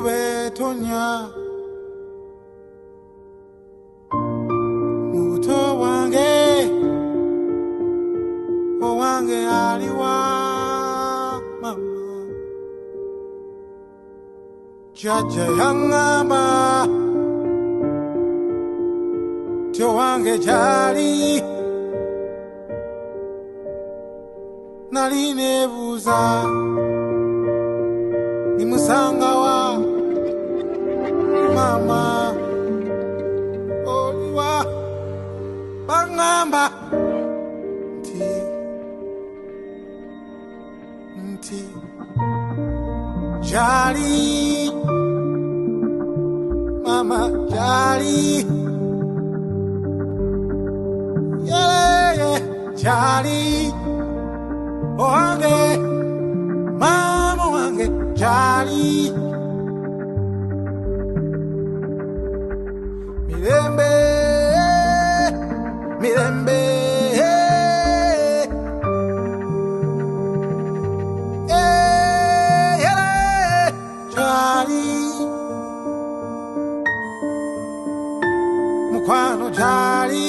betonya muto wange owange aliwa mama jaja yangamba to wange jali nalinebuza ni musanga wa mama oliwa bangamba nti jali mama jali yeah jali owange mama wange jali mirembe mirembe jali mukwano jali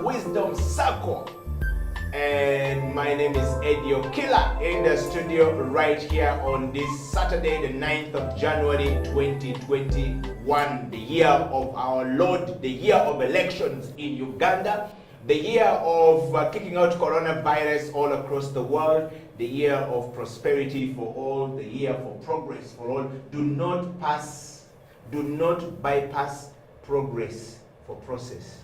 Wisdom Circle, and my name is Eddie Okila in the studio right here on this Saturday, the 9th of January 2021, the year of our Lord, the year of elections in Uganda, the year of kicking out coronavirus all across the world, the year of prosperity for all, the year for progress for all. Do not bypass progress for process.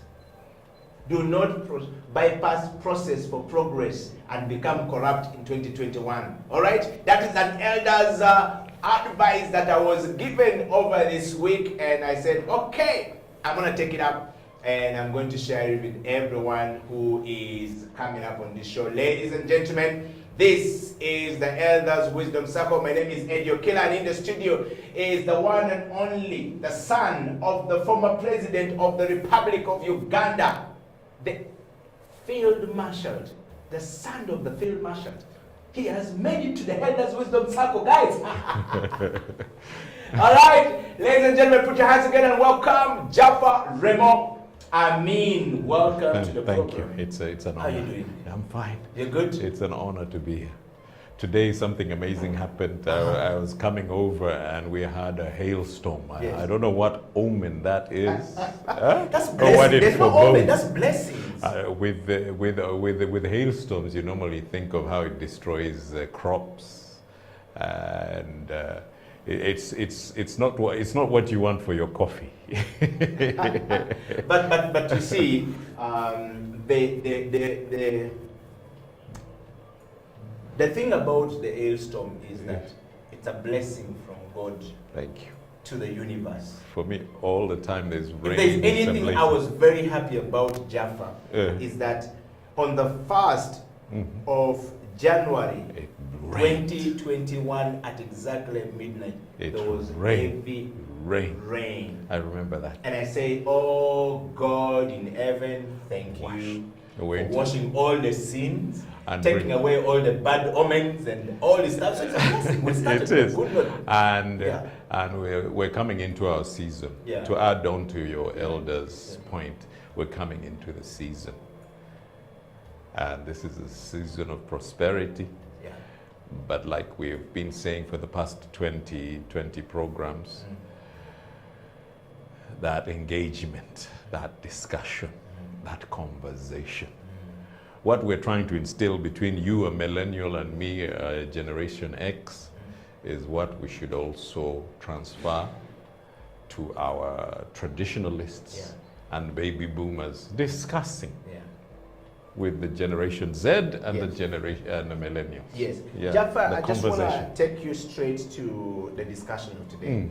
Do not bypass process for progress and become corrupt in 2021. All right? That is an elder's advice that I was given over this week, and I said, okay, I'm going to take it up and I'm going to share it with everyone who is coming up on this show. Ladies and gentlemen, this is the Elders Wisdom Circle. My name is Eddie Okila, and in the studio is the one and only, the son of the former president of the Republic of Uganda, the Field Marshal the son of the field marshal. He has made it to the Elders Wisdom Circle, guys. All right, ladies and gentlemen, put your hands together and welcome Jaffa Remo Amin. Welcome to the Thank program. you. It's an honor. How you doing? I'm fine. You're good? It's an honor to be here. Today something amazing happened. I was coming over and we had a hailstorm. Yes. I don't know what omen that is. That's Or blessing. what it There's no forebodes. omen. That's blessings. With hailstorms, you normally think of how it destroys crops, and it's not what you want for your coffee. but you see, the thing about the hailstorm is that it's a blessing from God Thank you. to the universe. For me, all the time there's rain. If there's it's anything amazing. I was very happy about Jaffa, is that on the 1st of January It rained. 2021 at exactly midnight, It there was rained. heavy Rain. rain. I remember that. And I say, oh God in heaven, thank you for Wait. washing all the sins, And taking bring- away all the bad omens and all this stuff. So it's a blessing. We started It is. with a good note. And Yeah. and we're coming into our season. Yeah. To add on to your elders' point, we're coming into the season. And this is a season of prosperity. Yeah. But like we've been saying for the past 20 programs, that engagement, that discussion, that conversation. What we're trying to instill between you, a millennial, and me, Generation X, is what we should also transfer to our traditionalists and baby boomers, discussing Yeah. with the Generation Z and Yes. the generation and the millennials. Yes. Yeah, Jaffa, the I just want to conversation. take you straight to the discussion of today. Mm.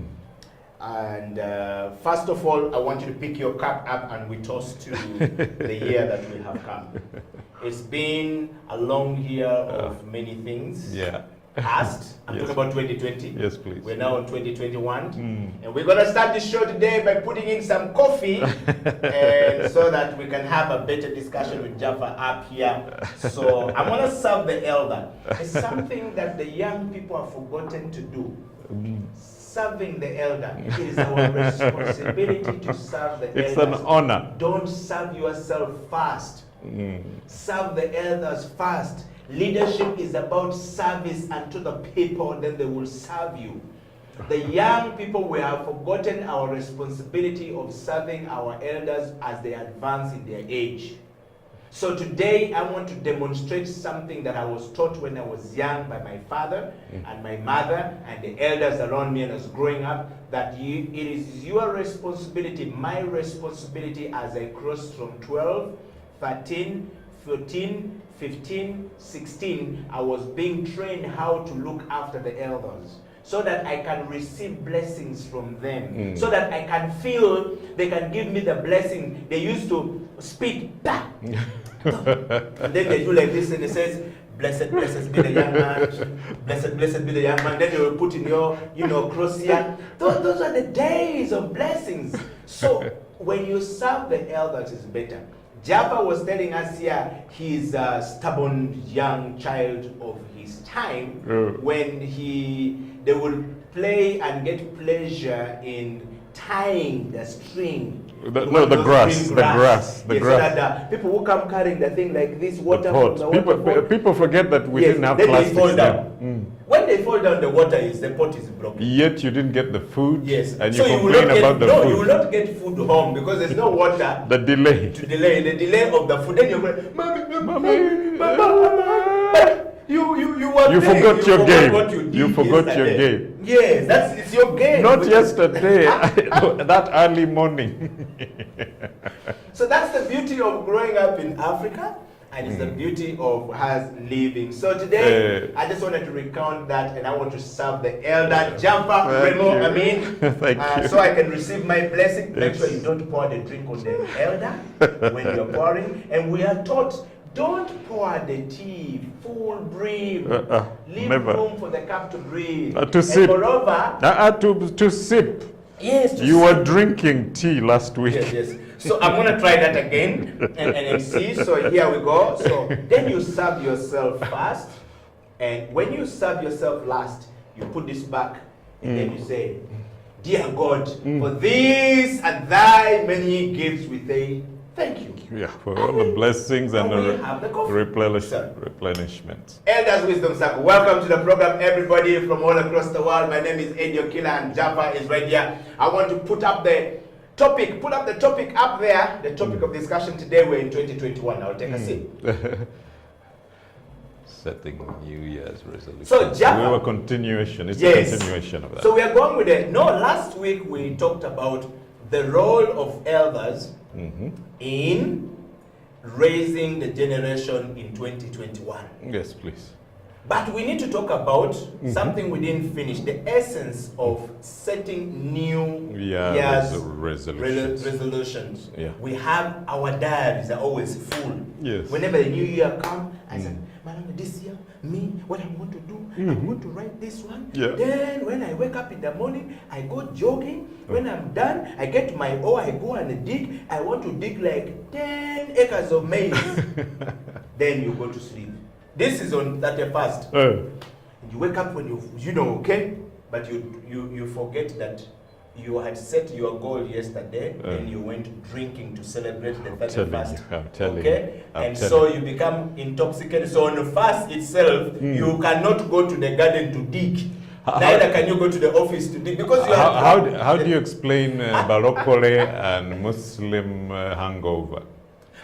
And first of all, I want you to pick your cup up and we toast to the year that we have come. It's been a long year of many things. Yeah. Past. I'm Yes. talking about 2020. Yes, please. We're now in 2021. And we're going to start the show today by putting in some coffee and so that we can have a better discussion with Jaffa up here. So I'm going to serve the elder. It's something that the young people have forgotten to do. Serving the elder. It is our responsibility to serve the It's elders. an honor. Don't serve yourself first. Serve the elders first. Leadership is about service unto the people, then they will serve you. The young people, we have forgotten our responsibility of serving our elders as they advance in their age. So today I want to demonstrate something that I was taught when I was young by my father and my mother and the elders around me and I was growing up, that it is your responsibility, my responsibility as I cross from 12, 13, 14, 15, 16, I was being trained how to look after the elders so that I can receive blessings from them, so that I can feel they can give me the blessing. They used to speak back. And then they do like this and it says, blessed, blessed be the young man, blessed, blessed be the young man. Then they will put in your, cross here. Those are the days of blessings. So when you serve the elders, it's better. Jaffa was telling us here he's a stubborn young child of his time when they will play and get pleasure in tying the string. The grass. So that people who come carrying the thing like this, water from the waterfall. People forget that we Yes, didn't have then they plastics fall then. down. When they fall down, the pot is broken. Yet you didn't get the food. Yes. And So you will complain not get, about the no, food. you will not get food home because there's no water The delay. to delay. The delay of the food. Then you're going, Mama. You were You there. forgot your game. What you did You forgot your yesterday. game. Yes, it's your game. Not But- yesterday, that early morning. So that's the beauty of growing up in Africa, and it's the beauty of us living. So today, I just wanted to recount that, and I want to serve the elder Jaffa Remo you. Amin, Thank you. so I can receive my blessing. Make Yes. sure you don't pour the drink on the elder when you're pouring. And we are taught, don't pour the tea full brim. Leave never. room for the cup to breathe. To sip. And moreover, To sip. yes, to You sip. were drinking tea last week. Yes. So I'm going to try that again and see. So here we go. So then you serve yourself first. And when you serve yourself last, you put this back. And then you say, dear God, for this and thy many gifts we say, thank you. Yeah, for all the blessings and we have the coffee. replenishment. Elders Wisdom Circle, welcome to the program, everybody from all across the world. My name is Eddie Okila and Jaffa is right here. I want to put up the topic, up there. The topic of discussion today, we're in 2021. I'll take a seat. Setting New Year's resolution. So Jaffa, we have a continuation. It's yes. a continuation of that. So we are going with it. No, last week we talked about the role of elders in raising the generation in 2021. Yes, please. But we need to talk about something we didn't finish, the essence of setting new year's resolutions. Yeah. We have our diaries are always full. Yes. Whenever the new year comes, I say, this year, me, what I'm going to do, I'm going to write this one. Yeah. Then when I wake up in the morning, I go jogging. When I'm done, I get my I go and dig. I want to dig like 10 acres of maize. Then you go to sleep. This is on 31st. You wake up when you know, okay? But you forget that you had set your goal yesterday and you went drinking to celebrate the 31st. I'm telling okay? you. And so you become intoxicated. So on the fast itself, you cannot go to the garden to dig. Neither can you go to the office to dig because you how do you explain Barokole and Muslim hangover?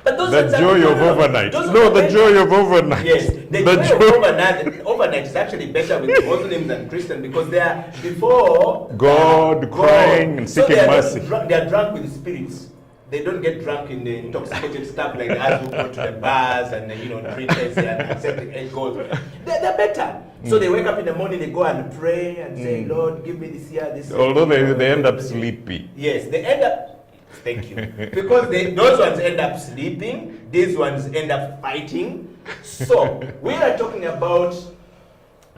But those the joy of overnight. No, the joy of overnight. Yes, the joy of overnight is actually better with Muslims than Christians because they are before God crying and seeking mercy. They are drunk with spirits. They don't get drunk in the intoxicated stuff like us who go to the bars and drink and set the egg goals. They're better. So they wake up in the morning, they go and pray and say, Lord, give me this year, this year. Although they end up sleepy. Yes, they end up. Thank you. Because those ones end up sleeping, these ones end up fighting. So, we are talking about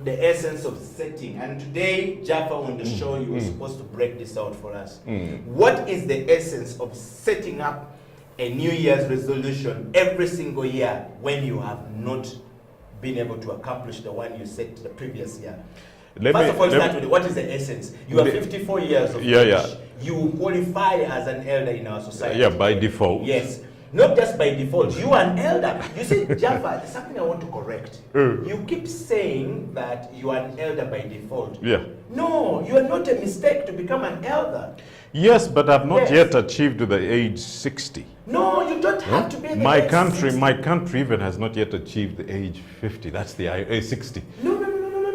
the essence of setting. And today, Jaffa on the show, you were supposed to break this out for us. What is the essence of setting up a New Year's resolution every single year when you have not been able to accomplish the one you set the previous year? First of all, start with what is the essence? You are 54 years of age. You qualify as an elder in our society. Yeah, by default. Yes. Not just by default. You are an elder. You see, Jaffa, there's something I want to correct. You keep saying that you are an elder by default. Yeah. No, you are not a mistake to become an elder. Yes, but I've not yet achieved the age 60. No, you don't have to be the my age country, 60. My country even has not yet achieved the age 50. That's the 60.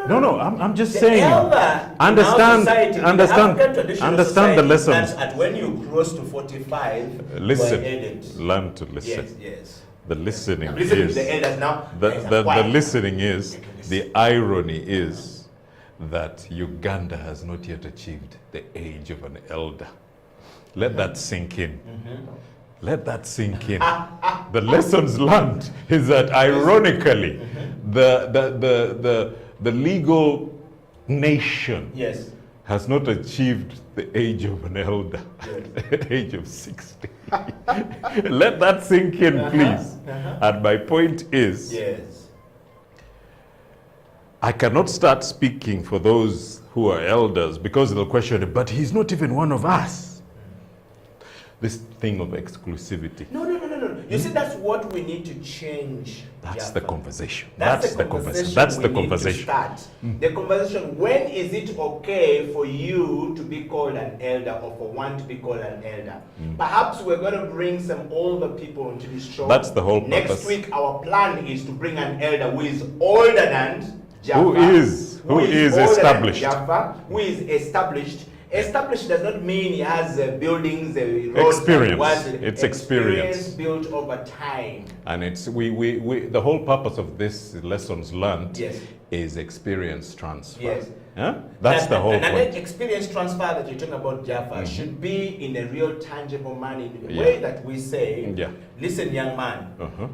No, I'm just the saying. Understand the lessons. That when you cross to 45, listen. Learn to listen. Yes. The listening listening is. To the elders now. The listening is. The irony is that Uganda has not yet achieved the age of an elder. Let that sink in. Let that sink in. The lessons learned is that ironically, the legal nation has not achieved the age of an elder, the age of 60. Let that sink in, please. And my point is, I cannot start speaking for those who are elders because they'll question, but he's not even one of us. This thing of exclusivity. No. You see, that's what we need to change. That's the conversation. That's the conversation. That's the conversation. The conversation. When is it okay for you to be called an elder or for one to be called an elder? Perhaps we're going to bring some older people into this show. That's the whole purpose. Next week, our plan is to bring an elder who is older than Jaffa. Who is established. Jaffa, who is established. Established does not mean he has buildings, roads. Experience. It's experience built over time. And it's the whole purpose of this lessons learned is experience transfer. Yes. Yeah? That's the whole point. And that experience transfer that you're talking about, Jaffa, should be in a real tangible manner, in the way that we say, listen, young man,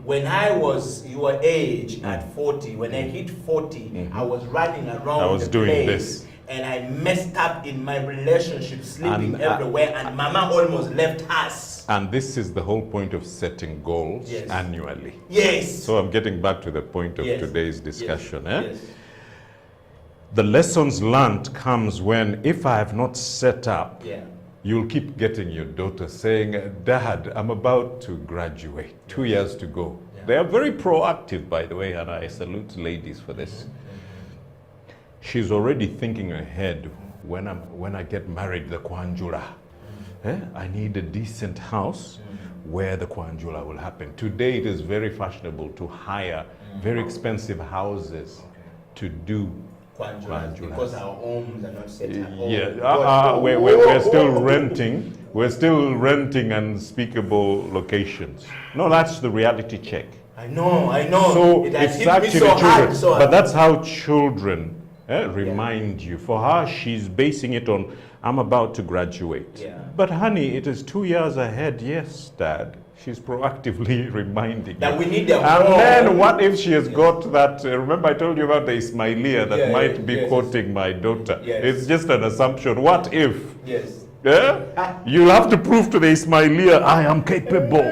when I was your age at 40, when I hit 40, I was running around I was doing place. this. and I messed up in my relationship, sleeping And, everywhere, and mama almost left us. And this is the whole point of setting goals Yes. annually. Yes. So I'm getting back to the point of Yes. today's discussion. Yes. Eh? Yes. The lessons learned comes when, if I have not set up, Yeah. you'll keep getting your daughter saying, Dad, I'm about to graduate, 2 years to go. Yeah. They are very proactive, by the way, and I salute ladies for this. She's already thinking ahead. When I get married, the Kwanjula. I need a decent house where the Kwanjula will happen. Today it is very fashionable to hire very expensive houses to do Kwanjulas, because our homes are not set up. Yeah, we're still renting. We're still renting unspeakable locations. No, that's the reality check. I know. So it has it's hit me actually so children. hard, so But hard. that's how children remind you. For her, she's basing it on, I'm about to graduate. Yeah. But honey, it is 2 years ahead. Yes, Dad. She's proactively reminding that you. we need the And home. then what if she has got that, remember I told you about the Ismailia that Yeah, might be yes. quoting my daughter. Yes. It's just an assumption. What if? Yes. You'll have to prove to the Ismailia, I am capable.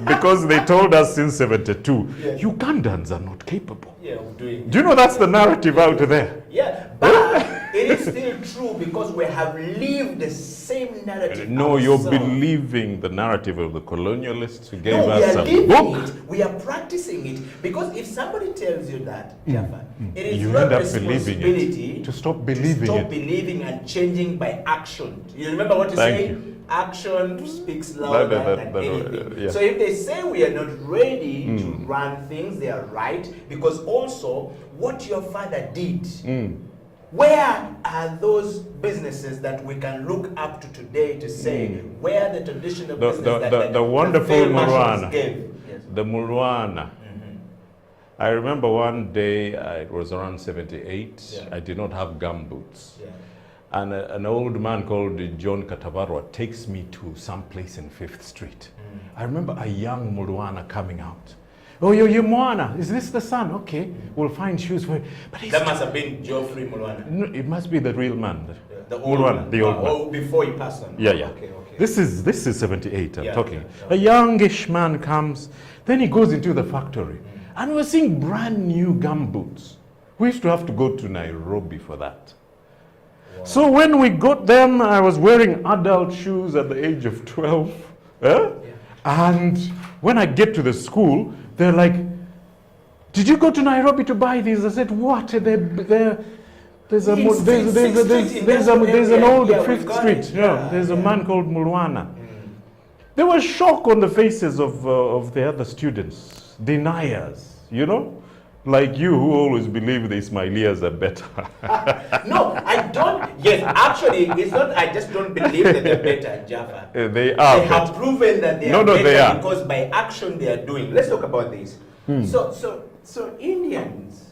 Because they told us since 72, Yes. Ugandans are not capable. Yeah, I'm doing. Do you know that's the narrative out there? Yeah, but it is still true because we have lived the same narrative. No, you're ourselves. believing the narrative of the colonialists who gave No, we us are a living book. it. We are practicing it. Because if somebody tells you that, Jaffa, it is You your end up believing responsibility it. To stop believing stop it. believing and changing by action. You remember what you Thank say? you. Action speaks louder than anything. yeah. So if they say we are not ready to run things, they are right. Because also, what your father did, where are those businesses that we can look up to today to say where the traditional business that the wonderful field marshals Mulwana. gave? Yes. The Mulwana. I remember one day, it was around 78, Yeah. I did not have gum boots. Yeah. And an old man called John Katabarwa takes me to some place in 5th Street. I remember a young Mulwana coming out. Oh, you Moana, is this the son? Okay, we'll find shoes for you. But he's That must have been Geoffrey Mulwana. no, it must be the real man. The old Mulwana, man. the old man. Oh, before he passed on. Yeah, yeah. Okay, okay. This is 78, I'm Yeah, talking. yeah, A youngish man comes, then he goes into the factory. And we're seeing brand new gum boots. We used to have to go to Nairobi for that. So when we got them, I was wearing adult shoes at the age of 12. And when I get to the school, they're like, did you go to Nairobi to buy these? I said, what? There's an old Yeah, we 5th got Street. it. Yeah, there's a Yeah. man called Mulwana. There was shock on the faces of the other students, deniers, you know? Like you who always believe the Ismailias are better. No, I don't. Yes, actually, it's not. I just don't believe that they're better, Jaffa. They are They have better. proven that they No, are no, better they are. because by action they are doing. Let's talk about this. So Indians,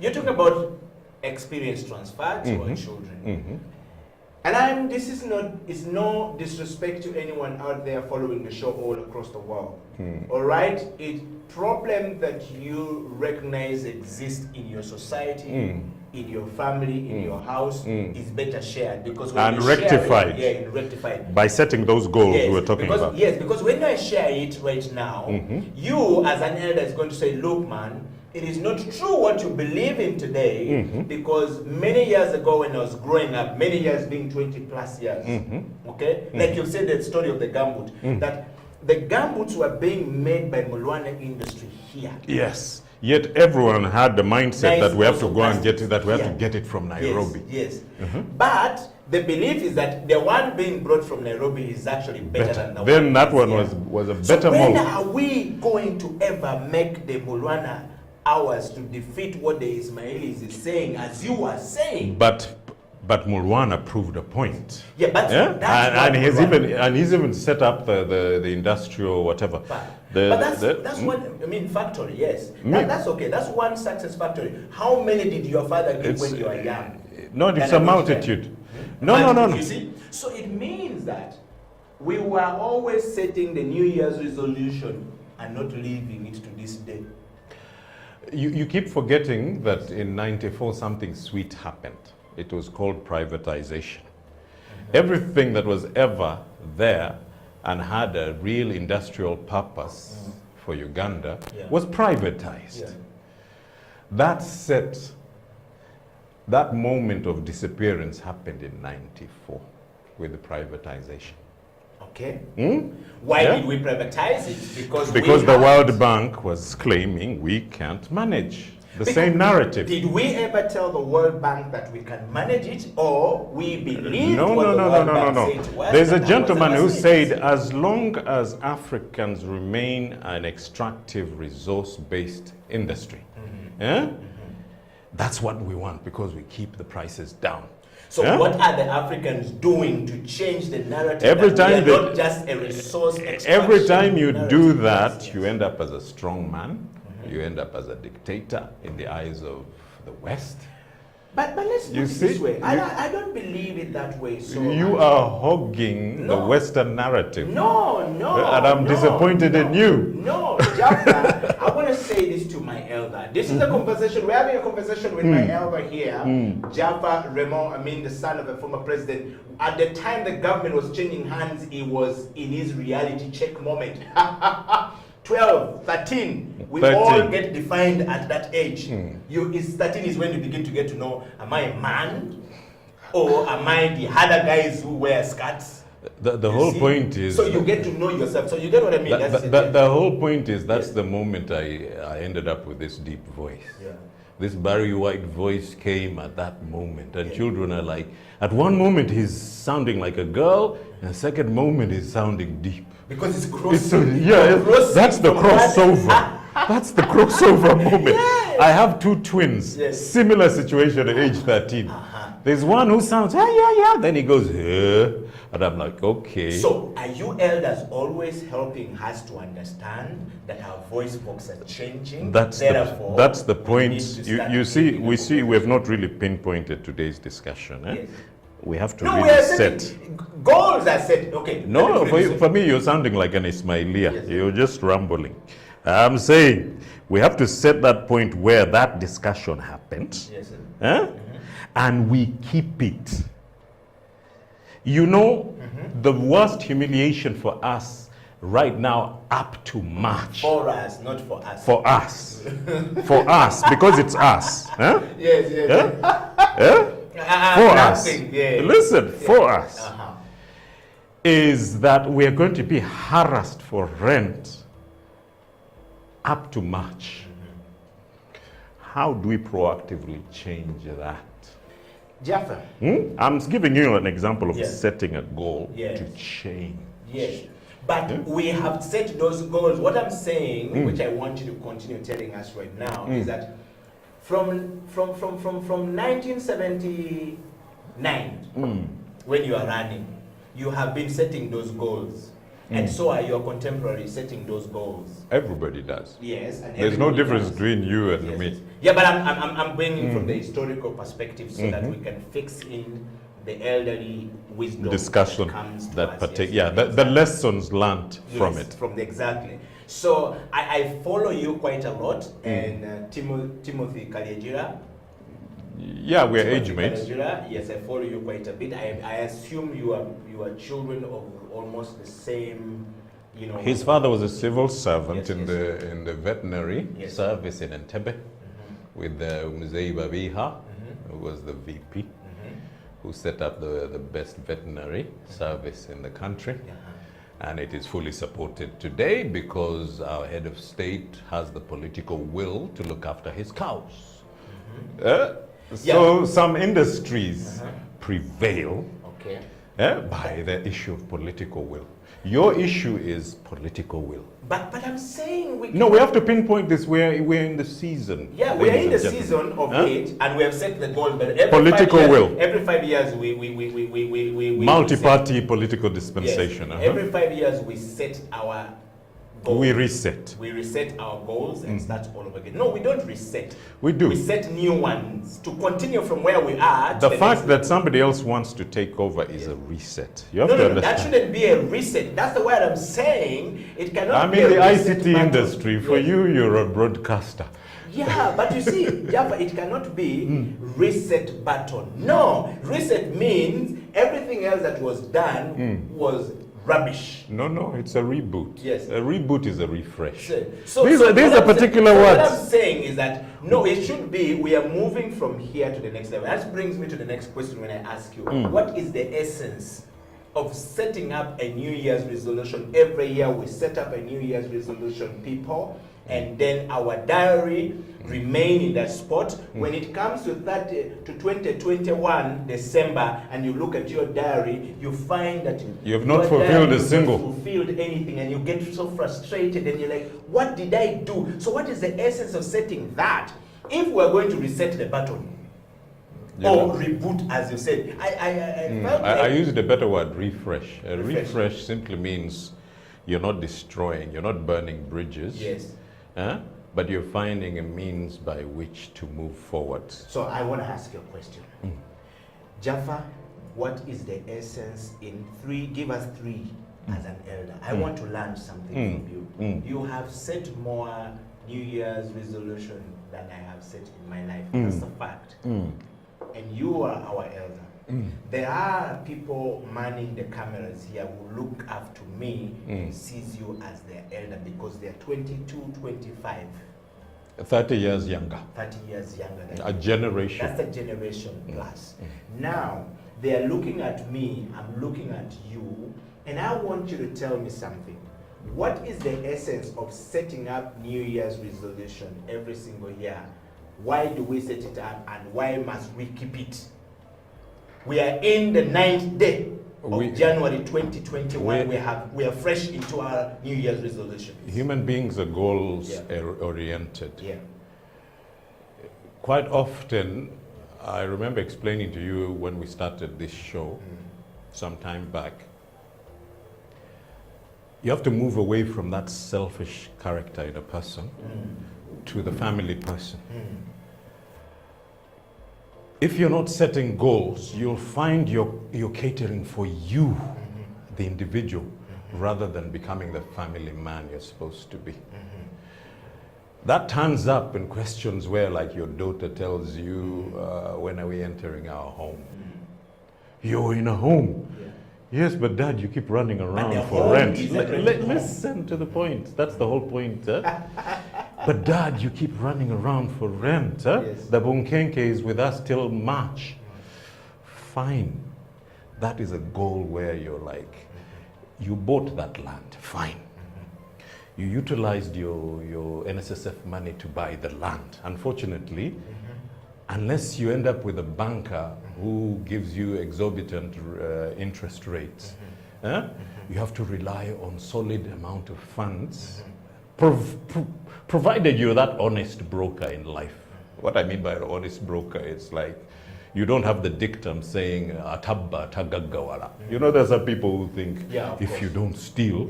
you're talking about experience transfer to our children. And it's no disrespect to anyone out there following the show all across the world. All right? It's problem that you recognize exists in your society, in your family, in your house, is better shared because when And you share rectified. it, and rectified. By setting those goals we were talking because, about. Yes, because when I share it right now, you as an elder is going to say, look, man, it is not true what you believe in today because many years ago when I was growing up, many years being 20 plus years, okay? Like you said the story of the gumboot, that the gumboots were being made by Mulwana industry here. Yes. Yet everyone had the mindset that we have to go and get it, that we have to Yeah. get it from Nairobi. Yes. But the belief is that the one being brought from Nairobi is actually better than the Then one that one that's was a here. better So when mold. are we going to ever make the Mulwana ours to defeat what the Ismailis is saying, as you were saying? But Mulwana proved a point. Yeah, but Yeah? that's And what he's even set up the industrial whatever. But The- that's one, I mean, factory, yes. Me- That's okay. That's one success factory. How many did your father give It's- when you were young? No, it's Can a I go to multitude. them? No. You see? So it means that we were always setting the New Year's resolution and not living it to this day. You keep forgetting that in 94 something sweet happened. it was called privatization. Everything that was ever there and had a real industrial purpose for Uganda was privatized. That moment of disappearance happened in '94 with the privatization. Okay. Why did we privatize it? Because the World Bank was claiming we can't manage the same narrative. Did we ever tell the World Bank that we can manage it, or we believed No. said it was? There's a gentleman who said, as long as Africans remain an extractive, resource-based industry, that's what we want, because we keep the prices down. So what are the Africans doing to change the narrative? Every time we are not just a resource extraction every time you do narrative? that, you end up as a strong man. You end up as a dictator in the eyes of the West. But let's put it this way. I don't believe it that way. So you are hogging the Western narrative. No. And I'm disappointed in you. No, Jaffa, I want to say this to my elder. This is a conversation. We're having a conversation with my elder here, Jaffa Raymond, the son of a former president. At the time the government was changing hands, he was in his reality check moment. 12, 13, we 13. all get defined at that age. 13 is when you begin to get to know, am I a man? Or am I the other guys who wear skirts? The whole point is... So you get to know yourself. So you get what I mean? The whole point is, that's the moment I ended up with this deep voice. Yeah. This Barry White voice came at that moment. And children are like, at one moment he's sounding like a girl, and the second moment he's sounding deep. Because it's crossing. That's the crossover. That's the crossover moment. Yes. I have two twins, similar situation at age 13. There's one who sounds, yeah, then he goes, and I'm like, okay. So are you elders always helping us to understand that our voice box are changing? That's the point. You see, we have not really pinpointed today's discussion. Yes. We have to we really are set. Goals are set. Okay. No, for me, you're sounding like an Ismailia. Yes. You're just rambling. I'm saying we have to set that point where that discussion happened. Yes, sir. And we keep it. You know, the worst humiliation for us right now up to March. For us, not for us. For us. For us, because it's us. Huh? Yes. For us. Listen, for us. Is that we are going to be harassed for rent up to March. How do we proactively change that? Jaffa. I'm giving you an example of setting a goal to change. Yes. But we have set those goals. What I'm saying, which I want you to continue telling us right now, is that from 1979, when you are running, you have been setting those goals. And so are your contemporaries setting those goals. Everybody does. Yes. And there's no difference between you and me. Yeah, but I'm bringing from the historical perspective so that we can fix in the elderly wisdom discussion that comes to us. The lessons learned from it. Exactly. So I follow you quite a lot, and Timothy Kalejira. Yeah, we're age mates. Yes, I follow you quite a bit. I assume you are children of almost the same, His father was a civil servant in the veterinary service in Entebbe with Mzee Babiha, who was the VP, who set up the best veterinary service in the country. And it is fully supported today because our head of state has the political will to look after his cows. So some industries prevail by the issue of political will. Your issue is political will. But I'm saying we have to pinpoint this. We're in the season. Yeah, we're in the season of it, and we have set the goal. But every 5 years, we multi-party political dispensation. Every 5 years we set our goals. We reset. We reset our goals and start all over again. No, we don't reset. We do. We set new ones to continue from where we are. The to fact next that somebody else wants to take over is a reset. You have No, to no, that understand. shouldn't be a reset. That's the word I'm saying. It cannot I be mean, a the reset ICT button. industry, for Yes. you're a broadcaster. Yeah, but you see, Java, it cannot be reset button. No, reset means everything else that was done was rubbish. No, it's a reboot. Yes. A reboot is a refresh. So These are what I'm particular saying, words. What I'm saying is that no, it should be we are moving from here to the next level. That brings me to the next question when I ask you, what is the essence of setting up a New Year's resolution? Every year we set up a New Year's resolution, people, and then our diary remain in that spot. When it comes to 2021 December, and you look at your diary, you find that You have not your fulfilled diary a has not single. fulfilled anything, and you get so frustrated, and you're like, what did I do? So what is the essence of setting that? If we're going to reset the button, or reboot, as you said, I felt I like used a better word, refresh. A Refresh. refresh simply means you're not destroying, you're not burning bridges. yes. But you're finding a means by which to move forward. So I want to ask you a question. Jaffa, what is the essence in three? Give us three as an elder. I want to learn something from you. You have set more New Year's resolution than I have set in my life. That's a fact. And you are our elder. There are people manning the cameras here who look up to me and sees you as their elder because they're 22, 25, 30 years younger. 30 years younger than A you. generation. That's a generation plus. Now, they are looking at me, I'm looking at you, and I want you to tell me something. What is the essence of setting up New Year's resolution every single year? Why do we set it up, and why must we keep it? We are in the 9th day of January 2021. We are fresh into our New Year's resolution. Human beings are goals oriented. Yeah. Quite often, I remember explaining to you when we started this show some time back, you have to move away from that selfish character in a person to the family person. If you're not setting goals, you'll find you're catering for you, the individual, rather than becoming the family man you're supposed to be. That turns up in questions where, like, your daughter tells you, when are we entering our home? You're in a home. Yes, but Dad, you keep running around for home rent. is a rented home. Listen to the point. That's the whole point. But Dad, you keep running around for rent. Yes. The Bunkenke is with us till March. Fine. That is a goal where you're like, you bought that land. Fine. You utilized your NSSF money to buy the land. Unfortunately, unless you end up with a banker who gives you exorbitant interest rates, you have to rely on solid amount of funds, provided you're that honest broker in life. What I mean by an honest broker, it's like you don't have the dictum saying atabba tagaggawara. You know, there's some people who think if you don't steal,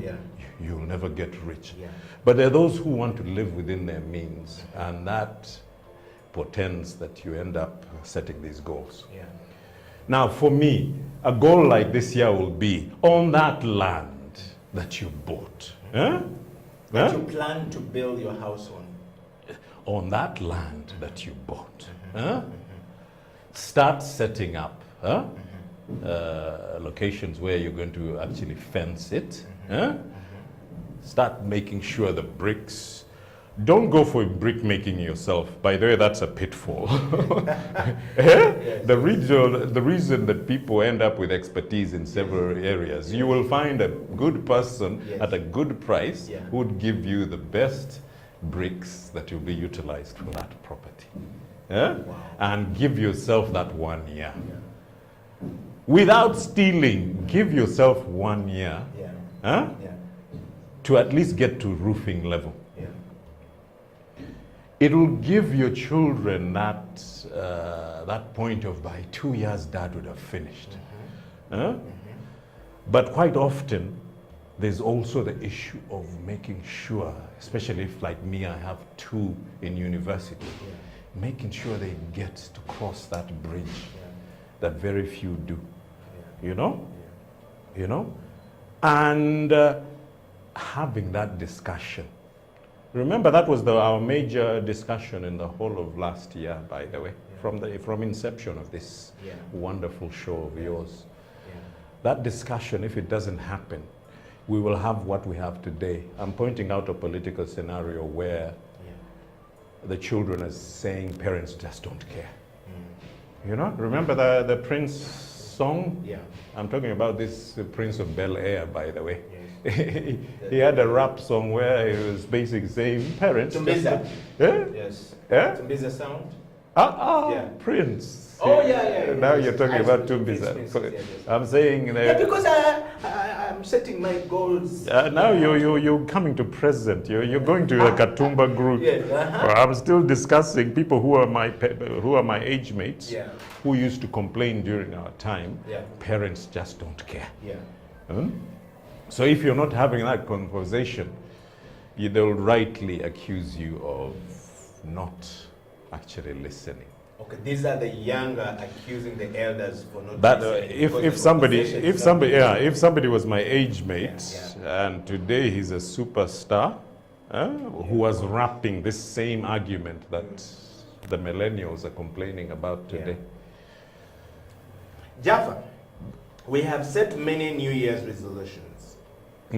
you'll never get rich. But there are those who want to live within their means, and that portends that you end up setting these goals. Now, for me, a goal like this year will be on that land that you bought. That you plan to build your house on. On that land that you bought. Start setting up locations where you're going to actually fence it. Start making sure the bricks. Don't go for brick making yourself. By the way, that's a pitfall. The reason that people end up with expertise in several areas, you will find a good person at a good price who would give you the best bricks that will be utilized for that property. And give yourself that 1 year. Without stealing, give yourself 1 year to at least get to roofing level. It will give your children that point of by 2 years Dad would have finished. But quite often, there's also the issue of making sure, especially if like me, I have two in university, making sure they get to cross that bridge that very few do, you know? You know? And having that discussion. Remember, that was our major discussion in the whole of last year, by the way, from inception of this wonderful show of yours. That discussion, if it doesn't happen, we will have what we have today. I'm pointing out a political scenario where the children are saying parents just don't care. You know, remember the Prince song? Yeah. I'm talking about this Prince of Bel Air, by the way. He had a rap song where he was basically saying parents. Tumbiza. Yes. Yeah? Tumbiza sound. Yeah. Prince. Oh, yeah. Now you're talking about Tumbiza. I'm saying that. Yeah, because I'm setting my goals. Now you're coming to present. You're going to a Katumba group. Yes. I'm still discussing people who are my age mates, who used to complain during our time. Parents just don't care. So if you're not having that conversation, they'll rightly accuse you of not actually listening. Okay, these are the younger accusing the elders for not That listening. if somebody was my age mate and today he's a superstar who was rapping this same argument that the millennials are complaining about today. Jaffa, we have set many New Year's resolutions.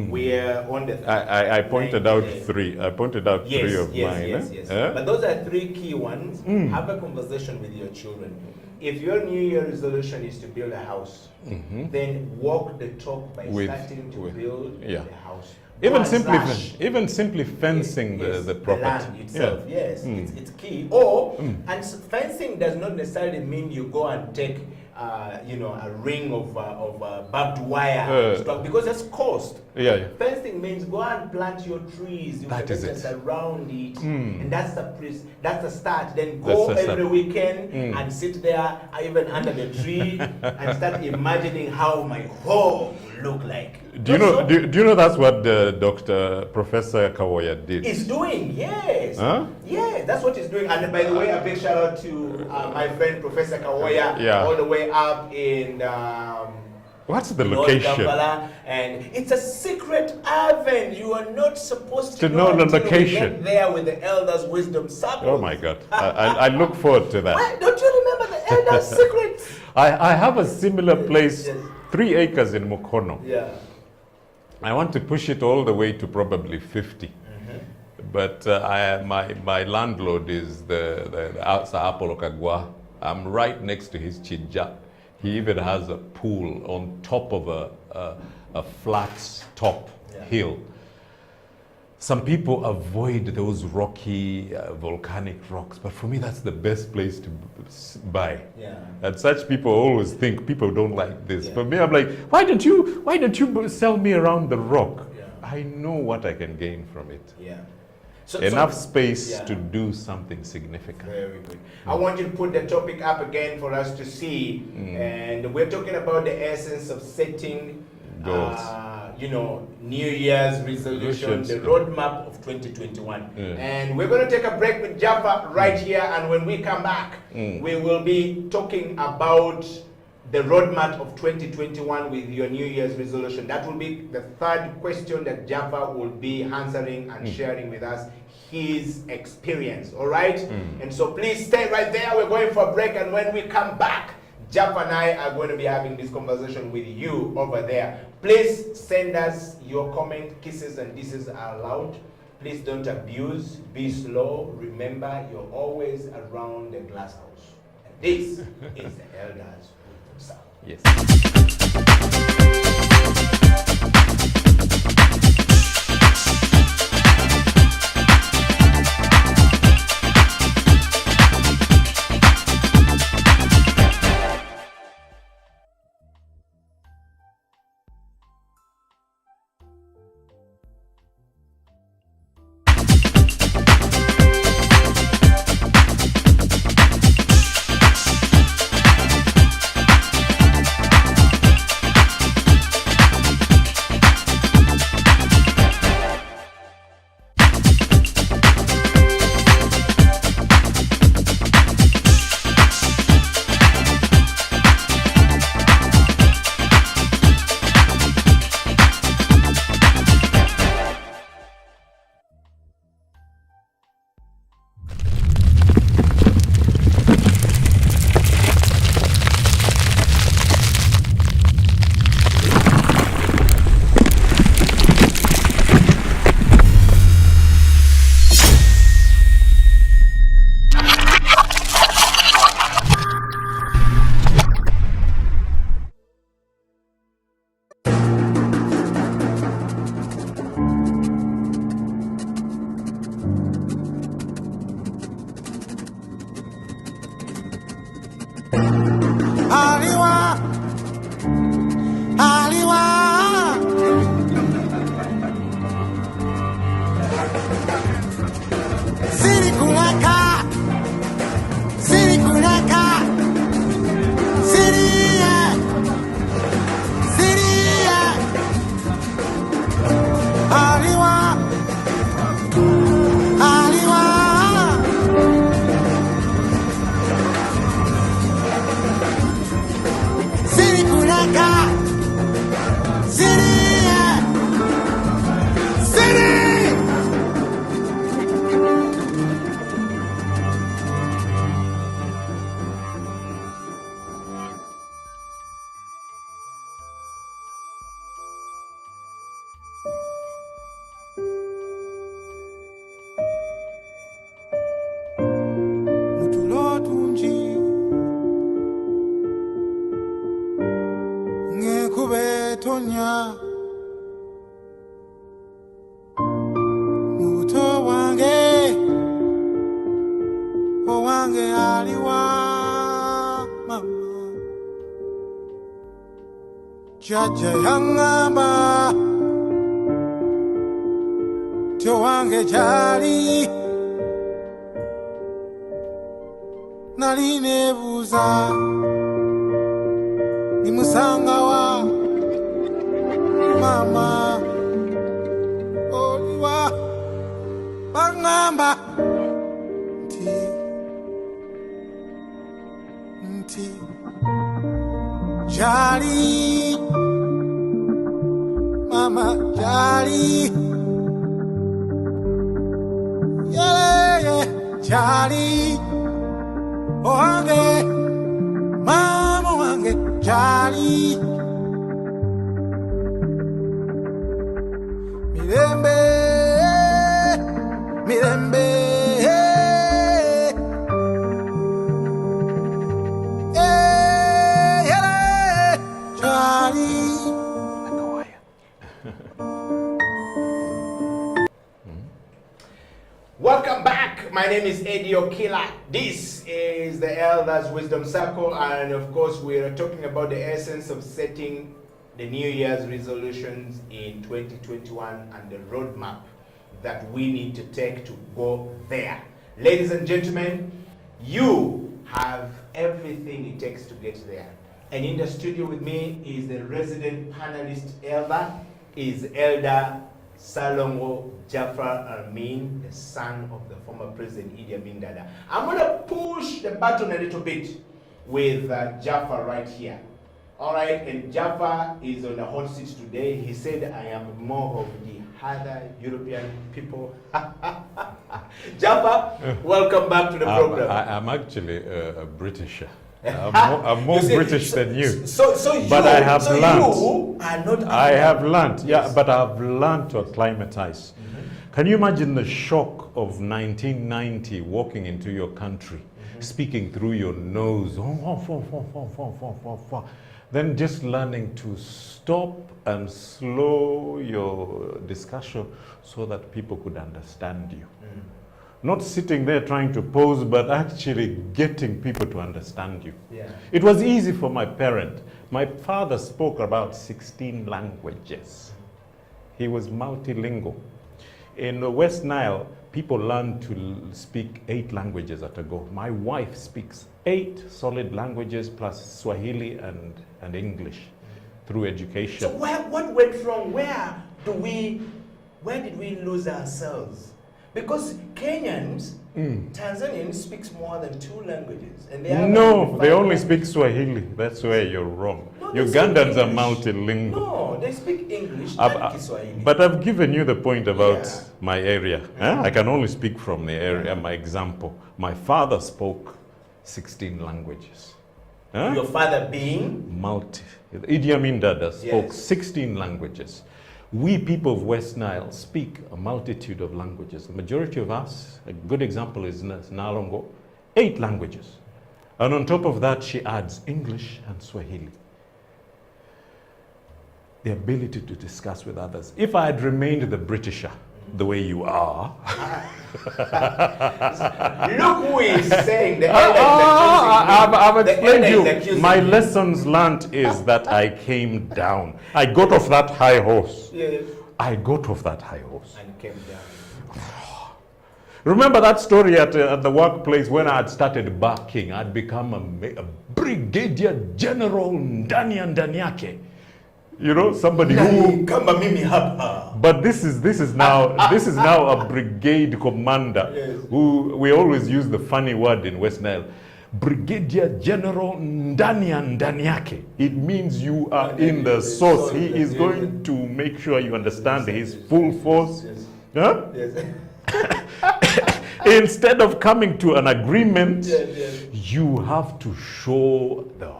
We are on the. I pointed out three. I pointed out three of mine. Yes. But those are three key ones. Have a conversation with your children. If your New Year resolution is to build a house, then walk the talk by starting to build the house. Even simply fencing the property. The land itself, it's key. Or and fencing does not necessarily mean you go and take a ring of barbed wire because that's cost. Fencing means go and plant your trees. You that is it. Around it, and that's the start. Then go every weekend and sit there, even under the tree, and start imagining how my home will look like. Do you know that's what Professor Kawoya did? He's doing, yes. Yeah, that's what he's doing. And by the way, a big shout out to my friend Professor Kawoya, all the way up in what's the location? Kampala, and it's a secret haven. You are not supposed to know the location. Get there with the elders' wisdom circle. Oh my God! I look forward to that. Why? Don't you remember the elders' secrets? I have a similar place, 3 acres in Mukono. Yeah. I want to push it all the way to probably 50. But my landlord is the Apollo Kagwa. I'm right next to his chinja. He even has a pool on top of a flat top hill. Some people avoid those rocky volcanic rocks, but for me that's the best place to buy. And such people always think people don't like this. For me, I'm like, why don't you sell me around the rock? I know what I can gain from it. Enough space to do something significant. Very good. I want you to put the topic up again for us to see. And we're talking about the essence of setting goals. New Year's resolution, the roadmap of 2021. And we're going to take a break with Jaffa right here. And when we come back, we will be talking about the roadmap of 2021 with your New Year's resolution. That will be the third question that Jaffa will be answering and sharing with us his experience. All right? And so please stay right there. We're going for a break. And when we come back, Jaffa and I are going to be having this conversation with you over there. Please send us your comment. Kisses and disses are allowed. Please don't abuse. Be slow. Remember, you're always around the glass house. And this is the Elders. Yes. tonya muto wange owange aliwa mama jaja yangamba towange jali nalinebuza nimusanga wa mama oliwa bangamba nti jali mama jali yeah jali owange mama wange jali mirembe mirembe jali Welcome back. My name is Eddie Okila. This is the Elders Wisdom Circle, and of course, we are talking about the essence of setting the New Year's resolutions in 2021 and the roadmap that we need to take to go there. Ladies and gentlemen, you have everything it takes to get there. And in the studio with me is the resident panelist elder, is Elder Salongo Jafar Amin, the son of the former President Idi Amin Dada. I'm going to push the button a little bit with Jafar right here. All right, and Jafar is on the hot seat today. He said, I am more of the other European people. Jafar, welcome back to the program. I'm actually a Britisher. I'm more British than you. But I have learned. You are not. I have learned, Yes. yeah, but I've learned to acclimatize. Can you imagine the shock of 1990 walking into your country, speaking through your nose, then just learning to stop and slow your discussion so that people could understand you. Not sitting there trying to pose, but actually getting people to understand you. Yeah. It was easy for my parent. My father spoke about 16 languages. He was multilingual. In the West Nile, people learn to speak 8 languages at a go. My wife speaks 8 solid languages plus Swahili and English through education. So what went wrong? Where did we lose ourselves? Because Kenyans, Tanzanians speaks more than 2 languages, and they only speak Swahili. That's where you're wrong. No, they Ugandans speak are English. multilingual. No, they speak English and Kiswahili. But I've given you the point about Yeah. my area. I can only speak from the area, my example. My father spoke 16 languages. Your father being? Idi Amin Dada spoke Yes. 16 languages. We people of West Nile speak a multitude of languages. The majority of us, a good example is Nalongo, 8 languages. And on top of that, she adds English and Swahili. The ability to discuss with others. If I had remained the Britisher, the way you are. Look who is saying the elder is accusing me. I've The explained elder is you. accusing My me. lessons learned is that I came down. I got off that high horse. Yes. I got off that high horse. And came down. Remember that story at the workplace when I had started barking? I'd become a brigadier general ndani ya ndani yake. You know, somebody who. Kama mimi hapa. But this is now a brigade commander. Yes. Who we always use the funny word in West Nile. Brigadier General ndani ya ndani yake. It means you are in the source. He is going to make sure you understand his full force. Yes. Huh? Yes. Instead of coming to an agreement, Yes. you have to show the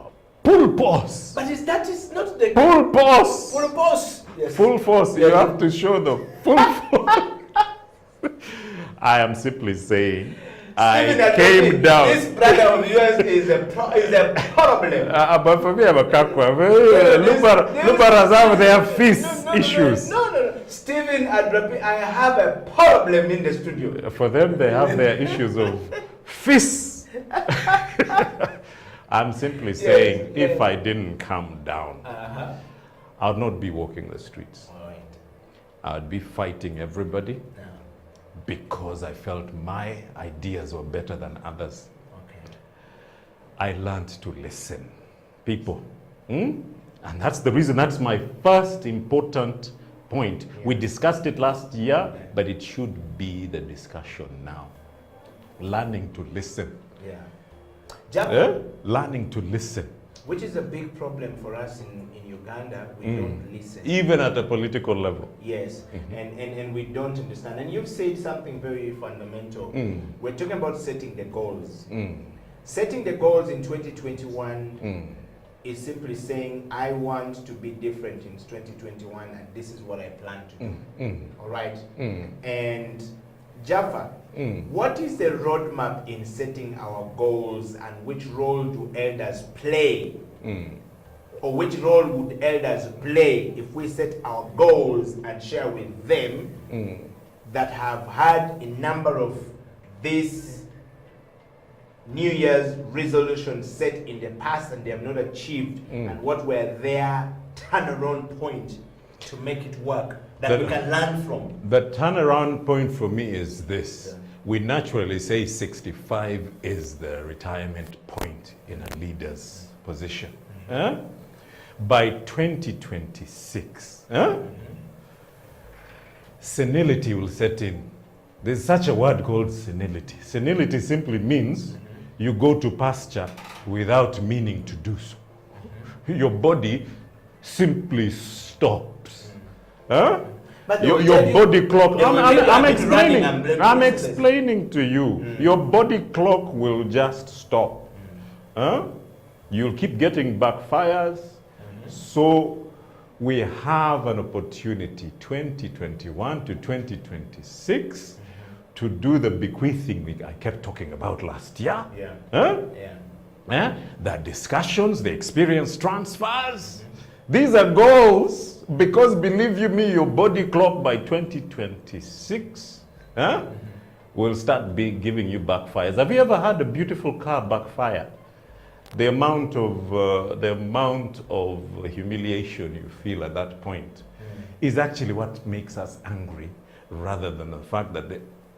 full force. But that is not the Full force. full boss. Yes. Full force. You Yeah. have to show the full force. I am simply saying I Stephen came Adrobi, down. This brother of yours is a problem. But for me, I'm a kakwa. This- Luparazam, they have feast No. issues. No. Stephen Adrobi, I have a problem in the studio. For them, they have their issues of fists. I'm simply saying, if I didn't come down, I would not be walking the streets. All right. I would be fighting everybody No. because I felt my ideas were better than others. Okay. I learned to listen. People. And that's the reason, that's my first important point. Yeah. We discussed it last year, but it should be the discussion now. Learning to listen. Yeah. Jaffa, Learning to listen. which is a big problem for us in Uganda, we don't listen. Even at a political level. Yes, and we don't understand. And you've said something very fundamental. We're talking about setting the goals. Setting the goals in 2021 is simply saying, I want to be different in 2021, and this is what I plan to do. All right? And Jaffa, what is the roadmap in setting our goals, and which role do elders play? Or which role would elders play if we set our goals and share with them that have had a number of these New Year's resolutions set in the past and they have not achieved, and what were their turnaround point to make it work that we can learn from? The turnaround point for me is this. We naturally say 65 is the retirement point in a leader's position. By 2026, senility will set in. There's such a word called senility. Senility simply means you go to pasture without meaning to do so. Your body simply stops. But they Your will tell you- body clock. they will tell you, I'm "I've been running and explaining. blaming I'm exercise." explaining to you. Your body clock will just stop. You'll keep getting backfires. So we have an opportunity, 2021 to 2026, to do the bequeathing I kept talking about last year. The discussions, the experience transfers. These are goals, because believe you me, your body clock by 2026 will start giving you backfires. Have you ever had a beautiful car backfire? The amount of humiliation you feel at that point is actually what makes us angry, rather than the fact that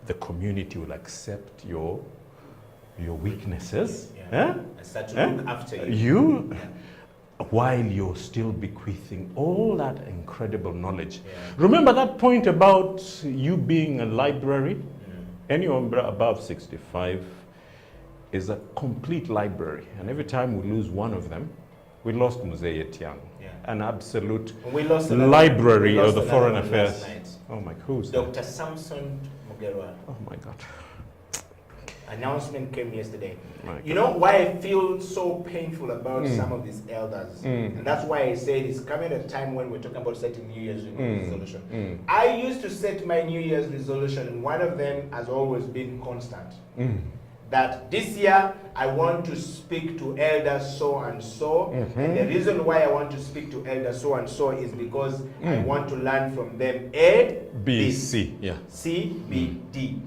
the community will accept your weaknesses. And start to look after you. While you're still bequeathing all that incredible knowledge. Remember that point about you being a library? Anyone above 65 is a complete library. And every time we lose one of them, we lost Mzee Etiang, an absolute library of the foreign affairs. Oh my, who's Dr. that? Samson Mugerwa. Oh my God. Announcement came yesterday. My You know why I feel so painful about some of these elders? And that's why I said it's coming at a time when we're talking about setting New Year's resolution. I used to set my New Year's resolution, and one of them has always been constant. That this year I want to speak to elders so and so, and the reason why I want to speak to elders so and so is because I want to learn from them A, B, C, C, B, D.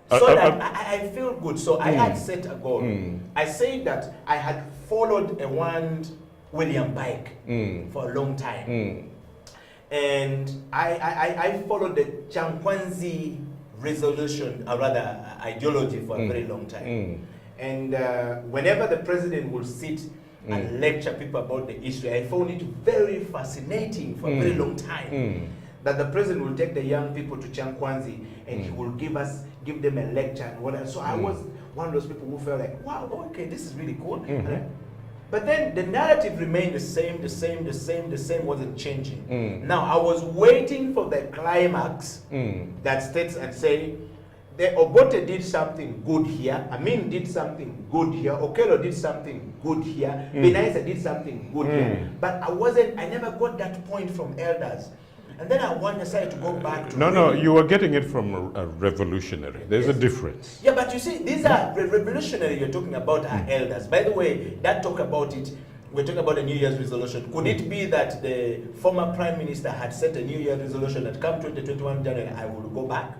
So that I feel good. So I had set a goal. I said that I had followed a one William Bike for a long time. And I followed the Chankwanzi resolution, or rather ideology, for a very long time. And whenever the president will sit and lecture people about the issue, I found it very fascinating for a very long time. That the president will take the young people to Chankwanzi and he will give them a lecture and whatever. So I was one of those people who felt like, wow, okay, this is really cool. But then the narrative remained the same, wasn't changing. Now I was waiting for the climax that states and say, the Obote did something good here, Amin did something good here, Okello did something good here, Benaisa did something good here. But I never got that point from elders. And then I decided to go back to No, reading. you were getting it from a revolutionary. There's a difference. Yeah, but you see, these are revolutionary you're talking about are elders. By the way, that talk about it, we're talking about a New Year's resolution. Could it be that the former Prime Minister had set a New Year's resolution that come 2021 January, I will go back?